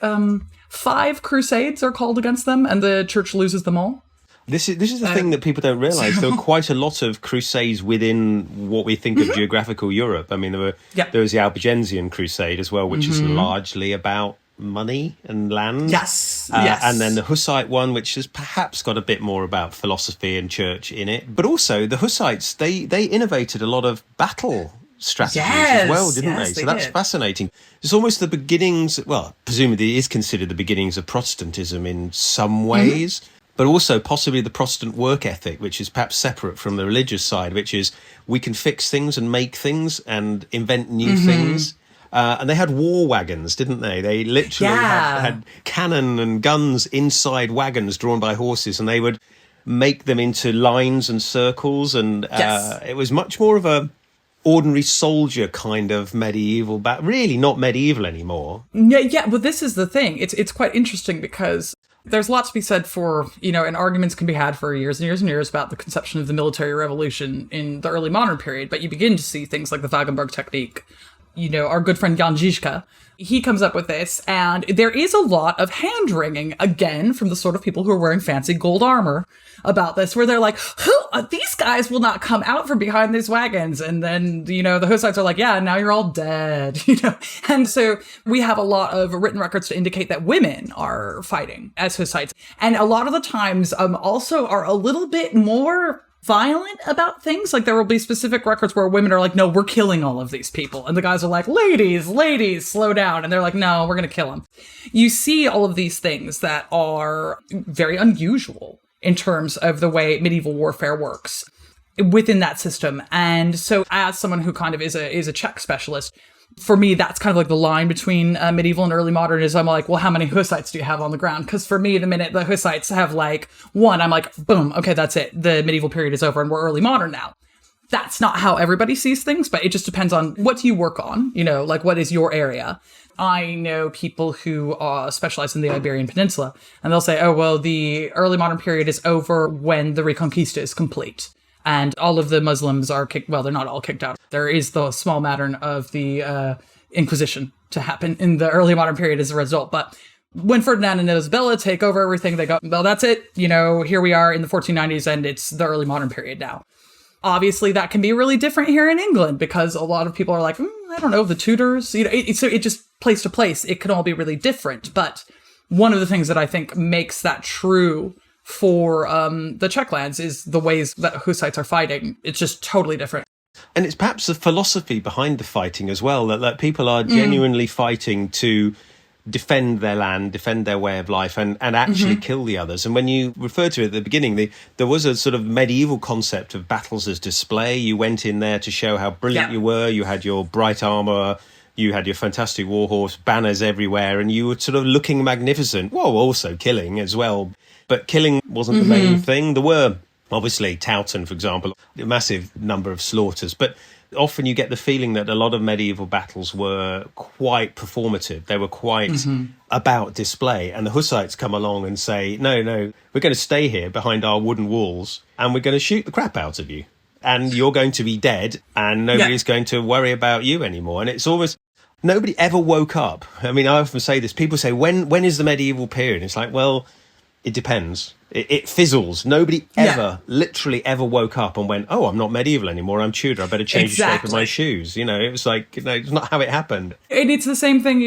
5 crusades are called against them and the church loses them all. This is the thing that people don't realise. There were quite a lot of crusades within what we think of geographical Europe. I mean, there was the Albigensian Crusade as well, which is largely about money and land. Yes. And then the Hussite one, which has perhaps got a bit more about philosophy and church in it. But also the Hussites, they innovated a lot of battle strategies as well, didn't they? So that's fascinating. It's almost the beginnings, well, presumably it is considered the beginnings of Protestantism in some ways. But also possibly the Protestant work ethic, which is perhaps separate from the religious side, which is we can fix things and make things and invent new things. And they had war wagons, didn't they? They literally had cannon and guns inside wagons drawn by horses, and they would make them into lines and circles. And it was much more of a ordinary soldier kind of medieval, but really not medieval anymore. Yeah, but this is the thing. It's quite interesting because there's lots to be said for, and arguments can be had for years and years and years about the conception of the military revolution in the early modern period, but you begin to see things like the Wagenburg technique our good friend Jan Žižka, he comes up with this, and there is a lot of hand-wringing, again, from the sort of people who are wearing fancy gold armor about this, where they're like, these guys will not come out from behind these wagons. And then, the Hussites are like, yeah, now you're all dead, And so we have a lot of written records to indicate that women are fighting as Hussites. And a lot of the times also are a little bit more violent about things. Like there will be specific records where women are like, no, we're killing all of these people. And the guys are like, ladies, slow down. And they're like, no, we're going to kill them. You see all of these things that are very unusual in terms of the way medieval warfare works within that system. And so as someone who kind of is a Czech specialist, for me, that's kind of like the line between medieval and early modern is I'm like, well, how many Hussites do you have on the ground? Because for me, the minute the Hussites have like one, I'm like, boom, okay, that's it. The medieval period is over and we're early modern now. That's not how everybody sees things, but it just depends on what do you work on, like what is your area? I know people who specialize in the Iberian Peninsula, and they'll say, oh, well, the early modern period is over when the Reconquista is complete. And all of the Muslims are kicked. Well, they're not all kicked out. There is the small matter of the Inquisition to happen in the early modern period as a result. But when Ferdinand and Isabella take over everything, they go, well, that's it. Here we are in the 1490s and it's the early modern period now. Obviously, that can be really different here in England because a lot of people are like, I don't know, the Tudors. So it just place to place, it can all be really different. But one of the things that I think makes that true for the Czech lands is the ways that Hussites are fighting. It's just totally different. And it's perhaps the philosophy behind the fighting as well, that people are genuinely fighting to defend their land, defend their way of life, and actually kill the others. And when you referred to it at the beginning, there was a sort of medieval concept of battles as display. You went in there to show how brilliant you were. You had your bright armour, you had your fantastic warhorse, banners everywhere, and you were sort of looking magnificent, well, also killing as well. But killing wasn't the main thing. There were, obviously, Towton, for example, a massive number of slaughters. But often you get the feeling that a lot of medieval battles were quite performative. They were quite about display. And the Hussites come along and say, no, we're going to stay here behind our wooden walls and we're going to shoot the crap out of you. And you're going to be dead and nobody's going to worry about you anymore. And it's almost... Nobody ever woke up. I mean, I often say this. People say, when is the medieval period? It's like, well... It depends. It fizzles. Nobody ever, literally ever woke up and went, oh, I'm not medieval anymore. I'm Tudor. I better change the shape of my shoes. It was like, it's not how it happened. And it's the same thing,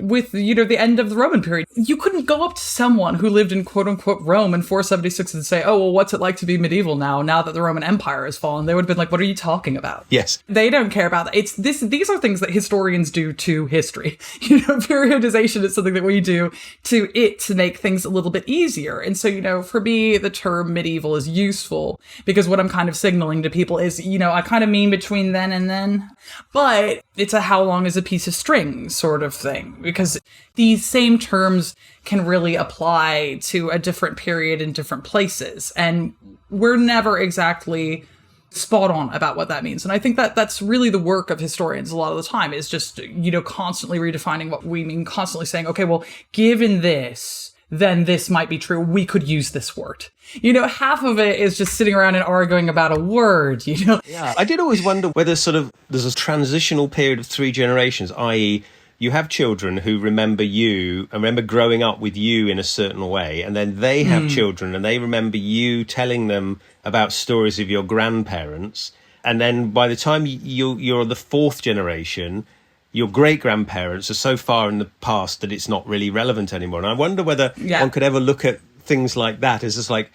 with, the end of the Roman period. You couldn't go up to someone who lived in quote unquote Rome in 476 and say, oh, well, what's it like to be medieval now that the Roman Empire has fallen? They would have been like, what are you talking about? Yes. They don't care about that. These are things that historians do to history. Periodization is something that we do to make things a little bit easier. And so, for me, the term medieval is useful because what I'm kind of signaling to people is, I kind of mean between then and then, but it's a how long is a piece of string sort of thing because these same terms can really apply to a different period in different places. And we're never exactly spot on about what that means. And I think that that's really the work of historians a lot of the time is just, constantly redefining what we mean, constantly saying, okay, well, given this, then this might be true. We could use this word. Half of it is just sitting around and arguing about a word, Yeah, I did always wonder whether there's a transitional period of 3 generations, i.e. you have children who remember you and remember growing up with you in a certain way, and then they have children and they remember you telling them about stories of your grandparents. And then by the time you're the 4th generation, your great-grandparents are so far in the past that it's not really relevant anymore. And I wonder whether one could ever look at things like that as just like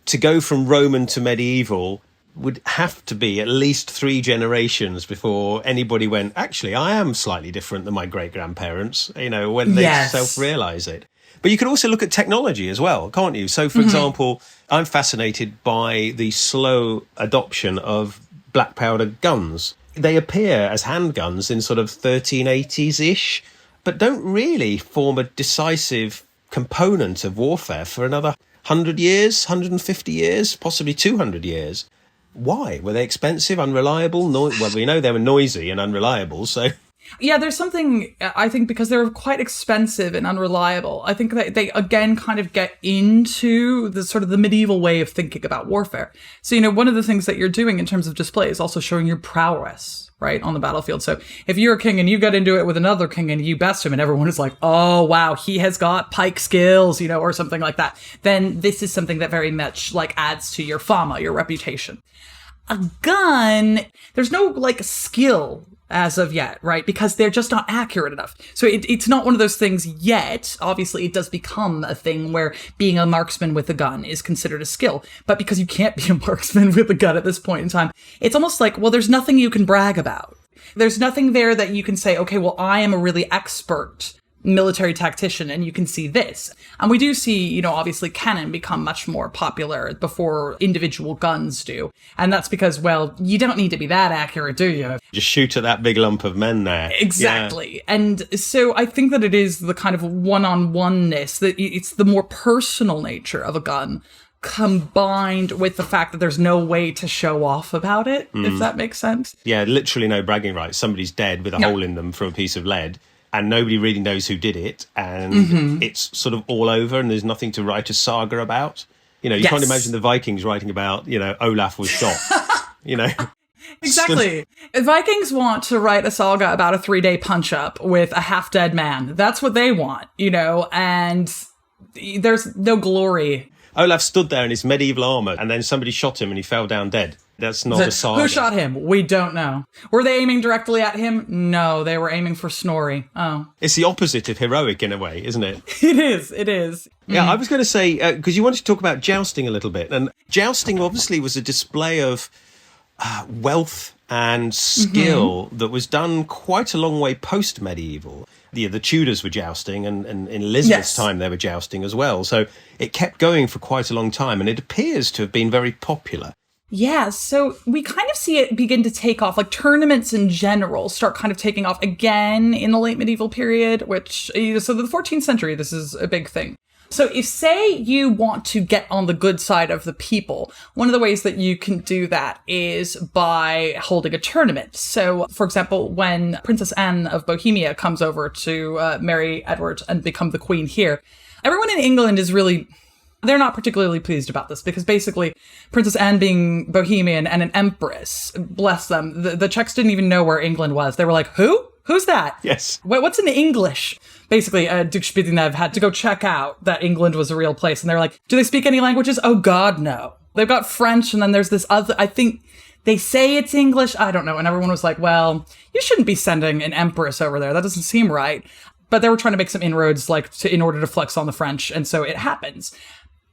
to go from Roman to medieval would have to be at least 3 generations before anybody went, actually, I am slightly different than my great-grandparents, when they self-realise it. But you could also look at technology as well, can't you? So, for example, I'm fascinated by the slow adoption of black powder guns. They appear as handguns in sort of 1380s-ish, but don't really form a decisive component of warfare for another 100 years, 150 years, possibly 200 years. Why? Were they expensive, unreliable? Well, we know they were noisy and unreliable, so... Yeah, there's something, I think, because they're quite expensive and unreliable. I think that they, again, kind of get into the sort of the medieval way of thinking about warfare. So, one of the things that you're doing in terms of display is also showing your prowess, right, on the battlefield. So if you're a king and you get into it with another king and you best him and everyone is like, oh, wow, he has got pike skills, or something like that, then this is something that very much adds to your fama, your reputation. A gun, there's no skill as of yet, right? Because they're just not accurate enough. So it's not one of those things yet. Obviously, it does become a thing where being a marksman with a gun is considered a skill. But because you can't be a marksman with a gun at this point in time, it's almost like, well, there's nothing you can brag about. There's nothing there that you can say, okay, well, I am a really expert military tactician and you can see this. And we do see, obviously cannon become much more popular before individual guns do. And that's because, well, you don't need to be that accurate, do you? Just shoot at that big lump of men there. Exactly. Yeah. And so I think that it is the kind of one-on-one-ness, that it's the more personal nature of a gun combined with the fact that there's no way to show off about it, if that makes sense. Yeah, literally no bragging rights. Somebody's dead with a hole in them from a piece of lead. And nobody really knows who did it, and it's sort of all over, and there's nothing to write a saga about. You can't imagine the Vikings writing about, Olaf was shot, Exactly. Vikings want to write a saga about a 3-day punch-up with a half-dead man. That's what they want, and there's no glory. Olaf stood there in his medieval armour, and then somebody shot him and he fell down dead. That's not a saga. Who shot him? We don't know. Were they aiming directly at him? No, they were aiming for Snorri. Oh. It's the opposite of heroic in a way, isn't it? It is. Yeah, I was going to say, because you wanted to talk about jousting a little bit, and jousting obviously was a display of wealth and skill that was done quite a long way post-medieval. The Tudors were jousting, and in Elizabeth's time they were jousting as well. So it kept going for quite a long time, and it appears to have been very popular. Yeah, so we kind of see it begin to take off, tournaments in general start kind of taking off again in the late medieval period, which, so the 14th century, this is a big thing. So if, say, you want to get on the good side of the people, one of the ways that you can do that is by holding a tournament. So, for example, when Princess Anne of Bohemia comes over to marry Edward and become the queen here, everyone in England is really... They're not particularly pleased about this because basically Princess Anne being Bohemian and an empress, bless them, the Czechs didn't even know where England was. They were like, who? Who's that? Yes. What's in English? Basically, Duke Spitznav had to go check out that England was a real place. And they're like, do they speak any languages? Oh, God, no. They've got French, and then there's this other, I think they say it's English. I don't know. And everyone was like, well, you shouldn't be sending an empress over there. That doesn't seem right. But they were trying to make some inroads in order to flex on the French. And so it happens.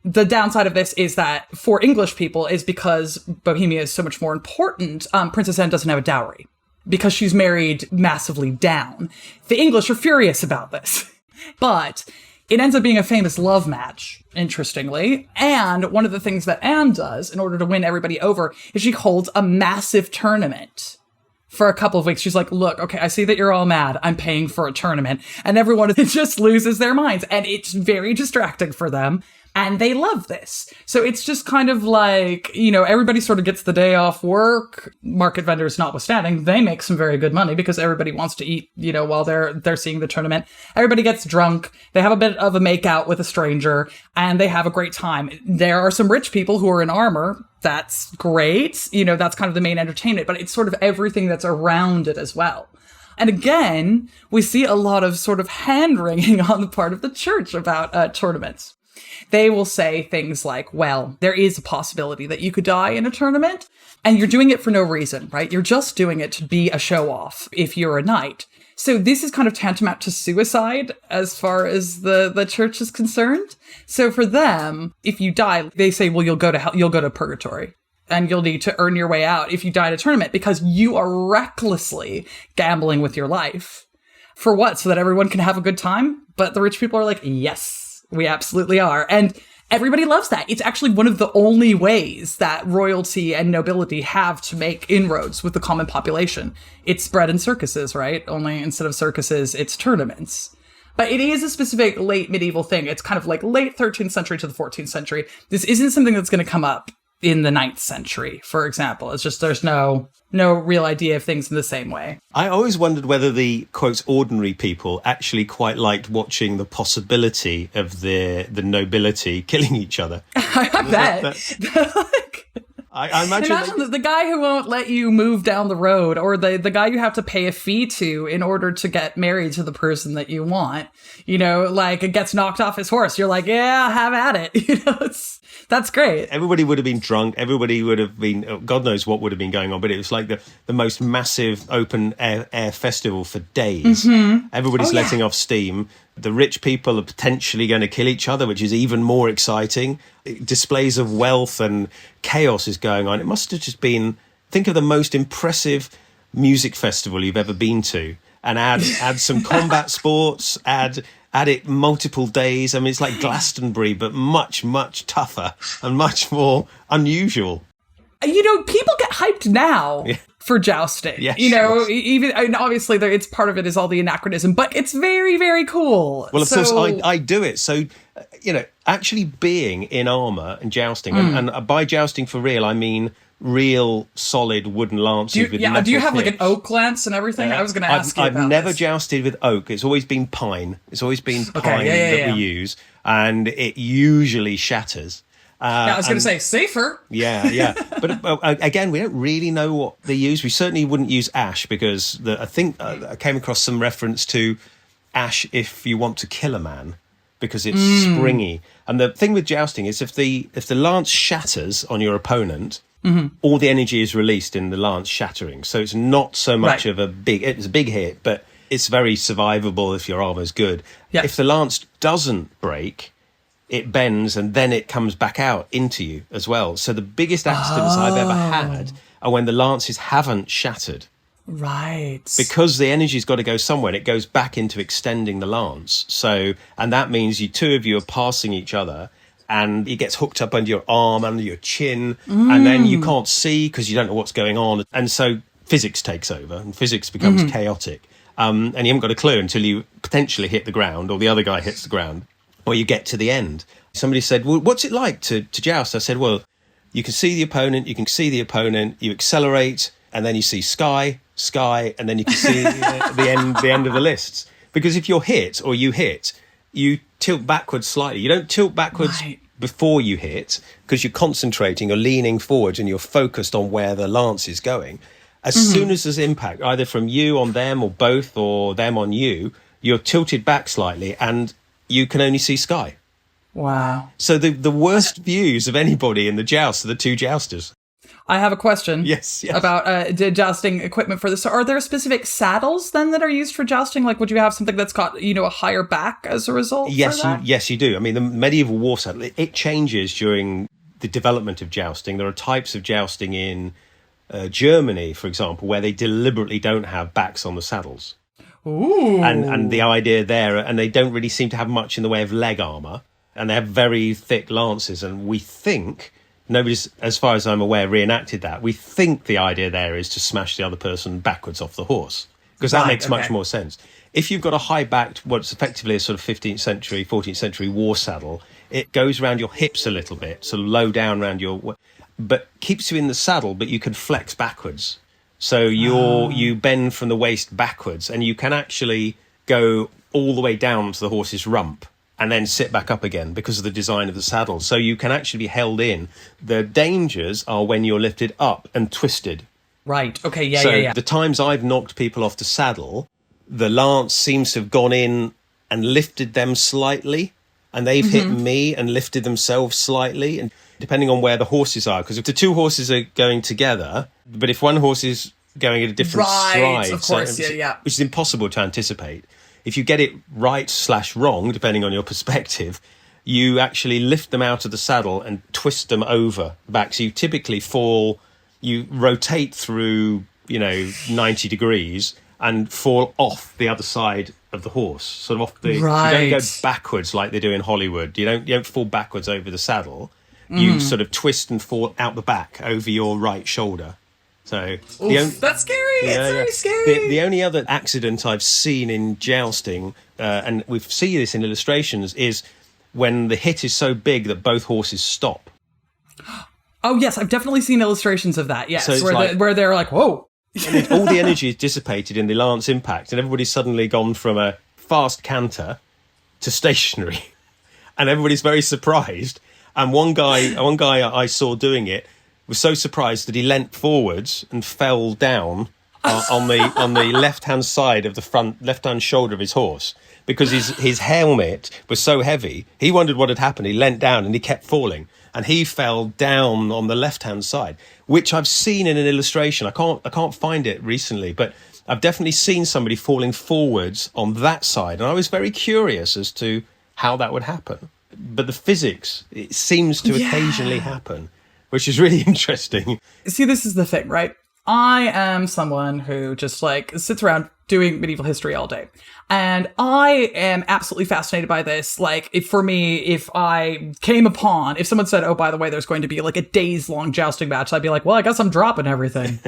The downside of this is that for English people is because Bohemia is so much more important, Princess Anne doesn't have a dowry because she's married massively down. The English are furious about this, but it ends up being a famous love match, interestingly. And one of the things that Anne does in order to win everybody over is she holds a massive tournament for a couple of weeks. She's like, look, okay, I see that you're all mad. I'm paying for a tournament. And everyone just loses their minds. And it's very distracting for them. And they love this. So it's just kind of everybody sort of gets the day off work, market vendors notwithstanding. They make some very good money because everybody wants to eat, while they're seeing the tournament. Everybody gets drunk. They have a bit of a makeout with a stranger and they have a great time. There are some rich people who are in armor. That's great. That's kind of the main entertainment, but it's sort of everything that's around it as well. And again, we see a lot of sort of hand-wringing on the part of the church about tournaments. They will say things like, well, there is a possibility that you could die in a tournament, and you're doing it for no reason, right? You're just doing it to be a show-off if you're a knight. So this is kind of tantamount to suicide as far as the church is concerned. So for them, if you die, they say, well, you'll go to hell, you'll go to purgatory. And you'll need to earn your way out if you die in a tournament because you are recklessly gambling with your life. For what? So that everyone can have a good time? But the rich people are like, yes. We absolutely are. And everybody loves that. It's actually one of the only ways that royalty and nobility have to make inroads with the common population. It's bread and circuses, right? Only instead of circuses, it's tournaments. But it is a specific late medieval thing. It's kind of like late 13th century to the 14th century. This isn't something that's going to come up in the 9th century, for example. It's just there's no real idea of things in the same way. I always wondered whether the, quote, ordinary people actually quite liked watching the possibility of the nobility killing each other. I bet. I imagine the guy who won't let you move down the road, or the guy you have to pay a fee to in order to get married to the person that you want, it gets knocked off his horse. You're like, yeah, have at it. That's great. Everybody would have been drunk. Everybody would have been, God knows what would have been going on, but it was like the most massive open air festival for days. Mm-hmm. Everybody's letting off steam. The rich people are potentially going to kill each other, which is even more exciting. Displays of wealth and chaos is going on. It must have just been, think of the most impressive music festival you've ever been to, and add some combat sports, add it multiple days. I mean, it's like Glastonbury, but much, much tougher and much more unusual. People get hyped now for jousting. Yeah, even obviously it's part of it is all the anachronism, but it's very, very cool. Well, of course, I do it. So, actually being in armour and jousting, and by jousting for real, I mean real solid wooden lances with metal do you have tips. Like an oak lance and everything? I was going to ask you about I've never this. jousted with oak. It's always been pine. It's always been pine that we use, and it usually shatters. I was going to say safer. Yeah. But again, we don't really know what they use. We certainly wouldn't use ash because I think I came across some reference to ash if you want to kill a man because it's springy. And the thing with jousting is if the lance shatters on your opponent, all the energy is released in the lance shattering. So it's not so much of it's a big hit, but it's very survivable if your armor's good. Yeah. If the lance doesn't break, it bends and then it comes back out into you as well. So the biggest accidents I've ever had are when the lances haven't shattered. Right. Because the energy's got to go somewhere and it goes back into extending the lance. So, and that means two of you are passing each other and it gets hooked up under your arm, under your chin, and then you can't see because you don't know what's going on. And so physics takes over and physics becomes chaotic. And you haven't got a clue until you potentially hit the ground or the other guy hits the ground. Or you get to the end. Somebody said, well, what's it like to joust? I said, well, you can see the opponent, you accelerate, and then you see sky, and then you can see the end of the lists. Because if you're hit or you hit, you tilt backwards slightly. You don't tilt backwards before you hit because you're concentrating, you're leaning forwards and you're focused on where the lance is going. As soon as there's impact, either from you on them or both or them on you, you're tilted back slightly and you can only see sky. Wow. So the worst views of anybody in the joust are the two jousters. I have a question. Yes. About jousting equipment for this. So are there specific saddles then that are used for jousting? Like, would you have something that's got, a higher back as a result? Yes, you do. I mean, the medieval war saddle, it changes during the development of jousting. There are types of jousting in Germany, for example, where they deliberately don't have backs on the saddles. Ooh. And the idea there, and they don't really seem to have much in the way of leg armour, and they have very thick lances, and we think, nobody's, as far as I'm aware, reenacted that. We think the idea there is to smash the other person backwards off the horse, because that makes much more sense. If you've got a high-backed, what's effectively a sort of 15th century, 14th century war saddle, it goes around your hips a little bit, sort of low down around but keeps you in the saddle, but you can flex backwards. So you bend from the waist backwards and you can actually go all the way down to the horse's rump and then sit back up again because of the design of the saddle. So you can actually be held in. The dangers are when you're lifted up and twisted. Right. Okay. Yeah. The times I've knocked people off the saddle, the lance seems to have gone in and lifted them slightly, and they've hit me and lifted themselves slightly. And depending on where the horses are, because if the two horses are going together, but if one horse is going at a different stride, of course, which is impossible to anticipate. If you get it right/wrong, depending on your perspective, you actually lift them out of the saddle and twist them over the back. So you typically fall, you rotate through, 90 degrees and fall off the other side of the horse, sort of off the. Right. You don't go backwards like they do in Hollywood. You don't fall backwards over the saddle. You sort of twist and fall out the back over your right shoulder. So that's scary. It's very scary. The only other accident I've seen in jousting, and we see this in illustrations, is when the hit is so big that both horses stop. Oh, yes, I've definitely seen illustrations of that, yes, So where they're like, whoa. And all the energy is dissipated in the lance impact, and everybody's suddenly gone from a fast canter to stationary. And everybody's very surprised. And one guy I saw doing it was so surprised that he leant forwards and fell down on the left-hand side of the left-hand shoulder of his horse, because his helmet was so heavy. He wondered what had happened. He leant down and he kept falling, and he fell down on the left-hand side, which I've seen in an illustration. I can't find it recently, but I've definitely seen somebody falling forwards on that side, and I was very curious as to how that would happen. But the physics, it seems to occasionally happen, which is really interesting. See, this is the thing, right? I am someone who just like sits around doing medieval history all day. And I am absolutely fascinated by this. Like, if I came upon, if someone said, oh, by the way, there's going to be like a days-long jousting match, I'd be like, well, I guess I'm dropping everything.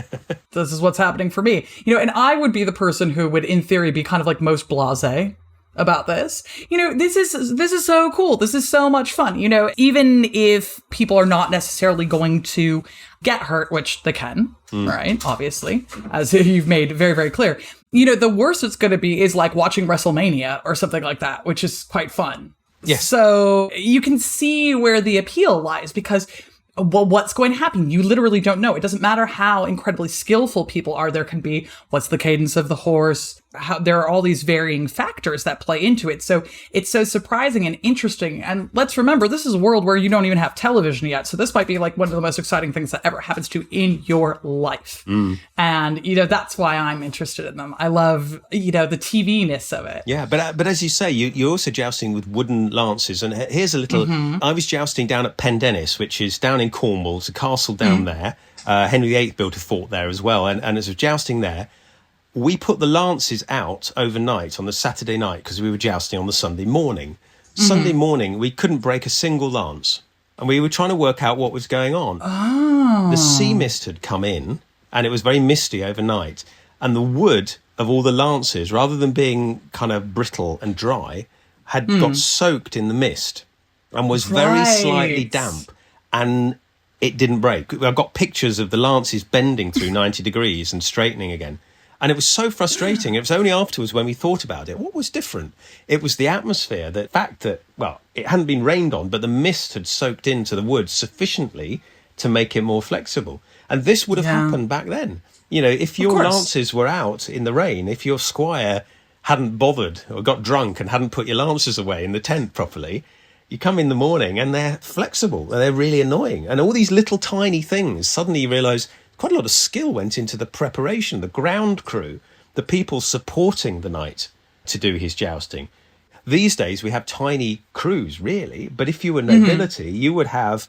This is what's happening for me. And I would be the person who would, in theory, be kind of like most blasé about this. This is so cool. This is so much fun. Even if people are not necessarily going to get hurt, which they can, right? Obviously, as you've made very, very clear. The worst it's going to be is like watching WrestleMania or something like that, which is quite fun. Yes. So you can see where the appeal lies, because well, what's going to happen? You literally don't know. It doesn't matter how incredibly skillful people are. There can be, what's the cadence of the horse? There are all these varying factors that play into it. So it's so surprising and interesting. And let's remember, this is a world where you don't even have television yet. So this might be like one of the most exciting things that ever happens to you in your life. And, that's why I'm interested in them. I love, the TV-ness of it. Yeah, but as you say, you're also jousting with wooden lances. And here's a little, I was jousting down at Pendennis, which is down in Cornwall. It's a castle down there. Henry VIII built a fort there as well. And as of jousting there, we put the lances out overnight on the Saturday night because we were jousting on the Sunday morning. Sunday morning, we couldn't break a single lance. And we were trying to work out what was going on. Oh. The sea mist had come in, and it was very misty overnight. And the wood of all the lances, rather than being kind of brittle and dry, had got soaked in the mist and was very slightly damp. And it didn't break. I've got pictures of the lances bending through 90 degrees and straightening again. And it was so frustrating. It was only afterwards when we thought about it. What was different? It was the atmosphere, the fact that, well, it hadn't been rained on, but the mist had soaked into the wood sufficiently to make it more flexible. And this would have happened back then. If your lances were out in the rain, if your squire hadn't bothered or got drunk and hadn't put your lances away in the tent properly, you come in the morning and they're flexible and they're really annoying. And all these little tiny things, suddenly you realise quite a lot of skill went into the preparation, the ground crew, the people supporting the knight to do his jousting. These days we have tiny crews, really, but if you were nobility, you would have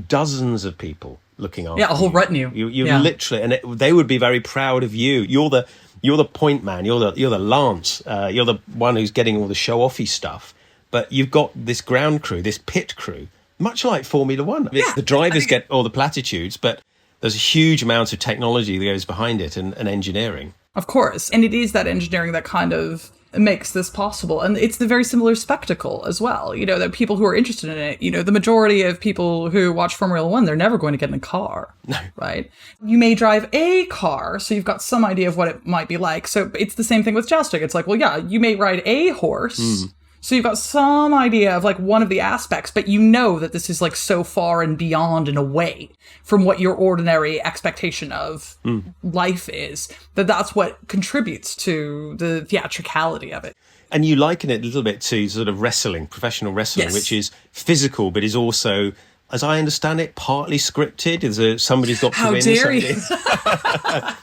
dozens of people looking after you. Yeah, a whole retinue. You literally, and they would be very proud of you. You're the point man. You're the lance. You're the one who's getting all the show-offy stuff. But you've got this ground crew, this pit crew, much like Formula One. Yeah, the drivers get all the platitudes, but there's a huge amount of technology that goes behind it and engineering. Of course. And it is that engineering that kind of makes this possible. And it's the very similar spectacle as well. That people who are interested in it, the majority of people who watch Formula One, they're never going to get in a car. No. Right? You may drive a car, so you've got some idea of what it might be like. So it's the same thing with jousting. It's like, well, yeah, you may ride a horse. So you've got some idea of like one of the aspects, but that this is like so far and beyond and away from what your ordinary expectation of life is, that's what contributes to the theatricality of it. And you liken it a little bit to sort of wrestling, professional wrestling, which is physical, but is also, as I understand it, partly scripted. Somebody's got to win. How dare you?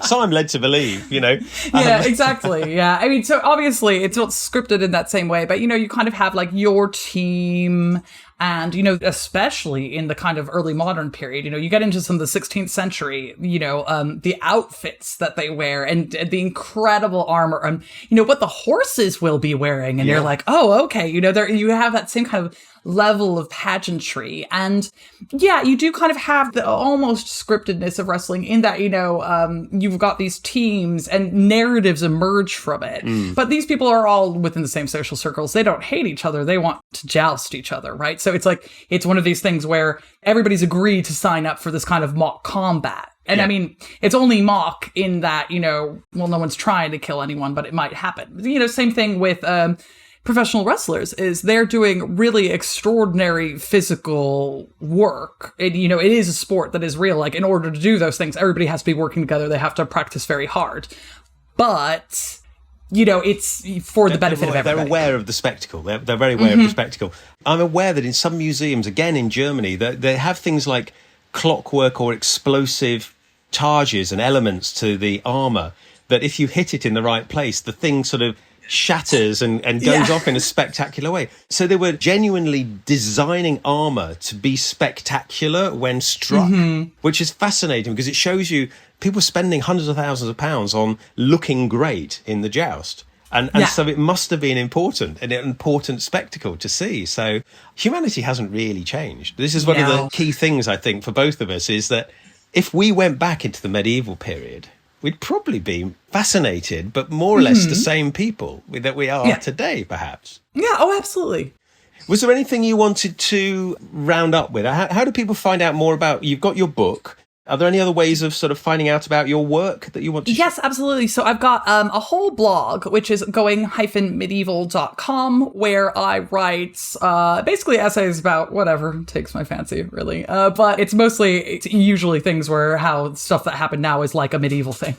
So I'm led to believe, Yeah, exactly. Yeah. I mean, so obviously it's not scripted in that same way, but, you kind of have like your team and, especially in the kind of early modern period, you get into some of the 16th century, the outfits that they wear and the incredible armor and, what the horses will be wearing. And you're like, oh, okay. You have that same kind of level of pageantry. And yeah, you do kind of have the almost scriptedness of wrestling in that, you've got these teams and narratives emerge from it. But these people are all within the same social circles. They don't hate each other. They want to joust each other, right? So So it's like, it's one of these things where everybody's agreed to sign up for this kind of mock combat. And I mean, it's only mock in that, no one's trying to kill anyone, but it might happen. Same thing with professional wrestlers, is they're doing really extraordinary physical work. It is a sport that is real. Like, in order to do those things, everybody has to be working together. They have to practice very hard. But, it's for the benefit of everybody. They're aware of the spectacle. They're very aware of the spectacle. I'm aware that in some museums, again in Germany, they have things like clockwork or explosive charges and elements to the armor that if you hit it in the right place, the thing sort of shatters and goes off in a spectacular way. So they were genuinely designing armor to be spectacular when struck, which is fascinating because it shows you people spending hundreds of thousands of pounds on looking great in the joust. And so it must have been an important spectacle to see. So humanity hasn't really changed. This is one of the key things, I think, for both of us, is that if we went back into the medieval period, we'd probably be fascinated, but more or less the same people that we are today, perhaps. Yeah, oh, absolutely. Was there anything you wanted to round up with? How do people find out more about, you've got your book. Are there any other ways of sort of finding out about your work that you want to share? Yes, absolutely. So I've got a whole blog, which is going-medieval.com, where I write basically essays about whatever takes my fancy, really. But it's usually things where how stuff that happened now is like a medieval thing.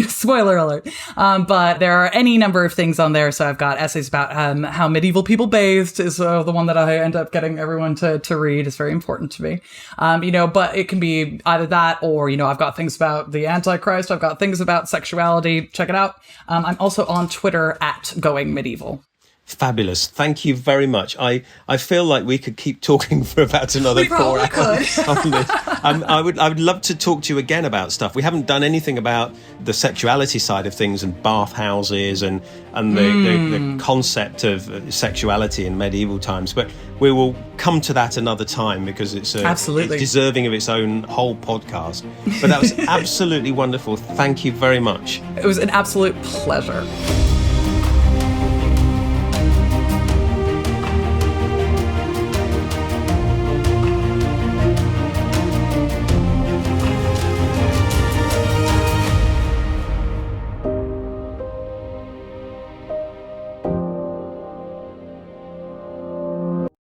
Spoiler alert. But there are any number of things on there. So I've got essays about how medieval people bathed is the one that I end up getting everyone to read. It's very important to me. But it can be either that or, I've got things about the Antichrist. I've got things about sexuality. Check it out. I'm also on Twitter @GoingMedieval. Fabulous. Thank you very much. I feel like we could keep talking for about another 4 hours on this. I would love to talk to you again about stuff. We haven't done anything about the sexuality side of things and bathhouses and the concept of sexuality in medieval times. But we will come to that another time because it's deserving of its own whole podcast. But that was absolutely wonderful. Thank you very much. It was an absolute pleasure.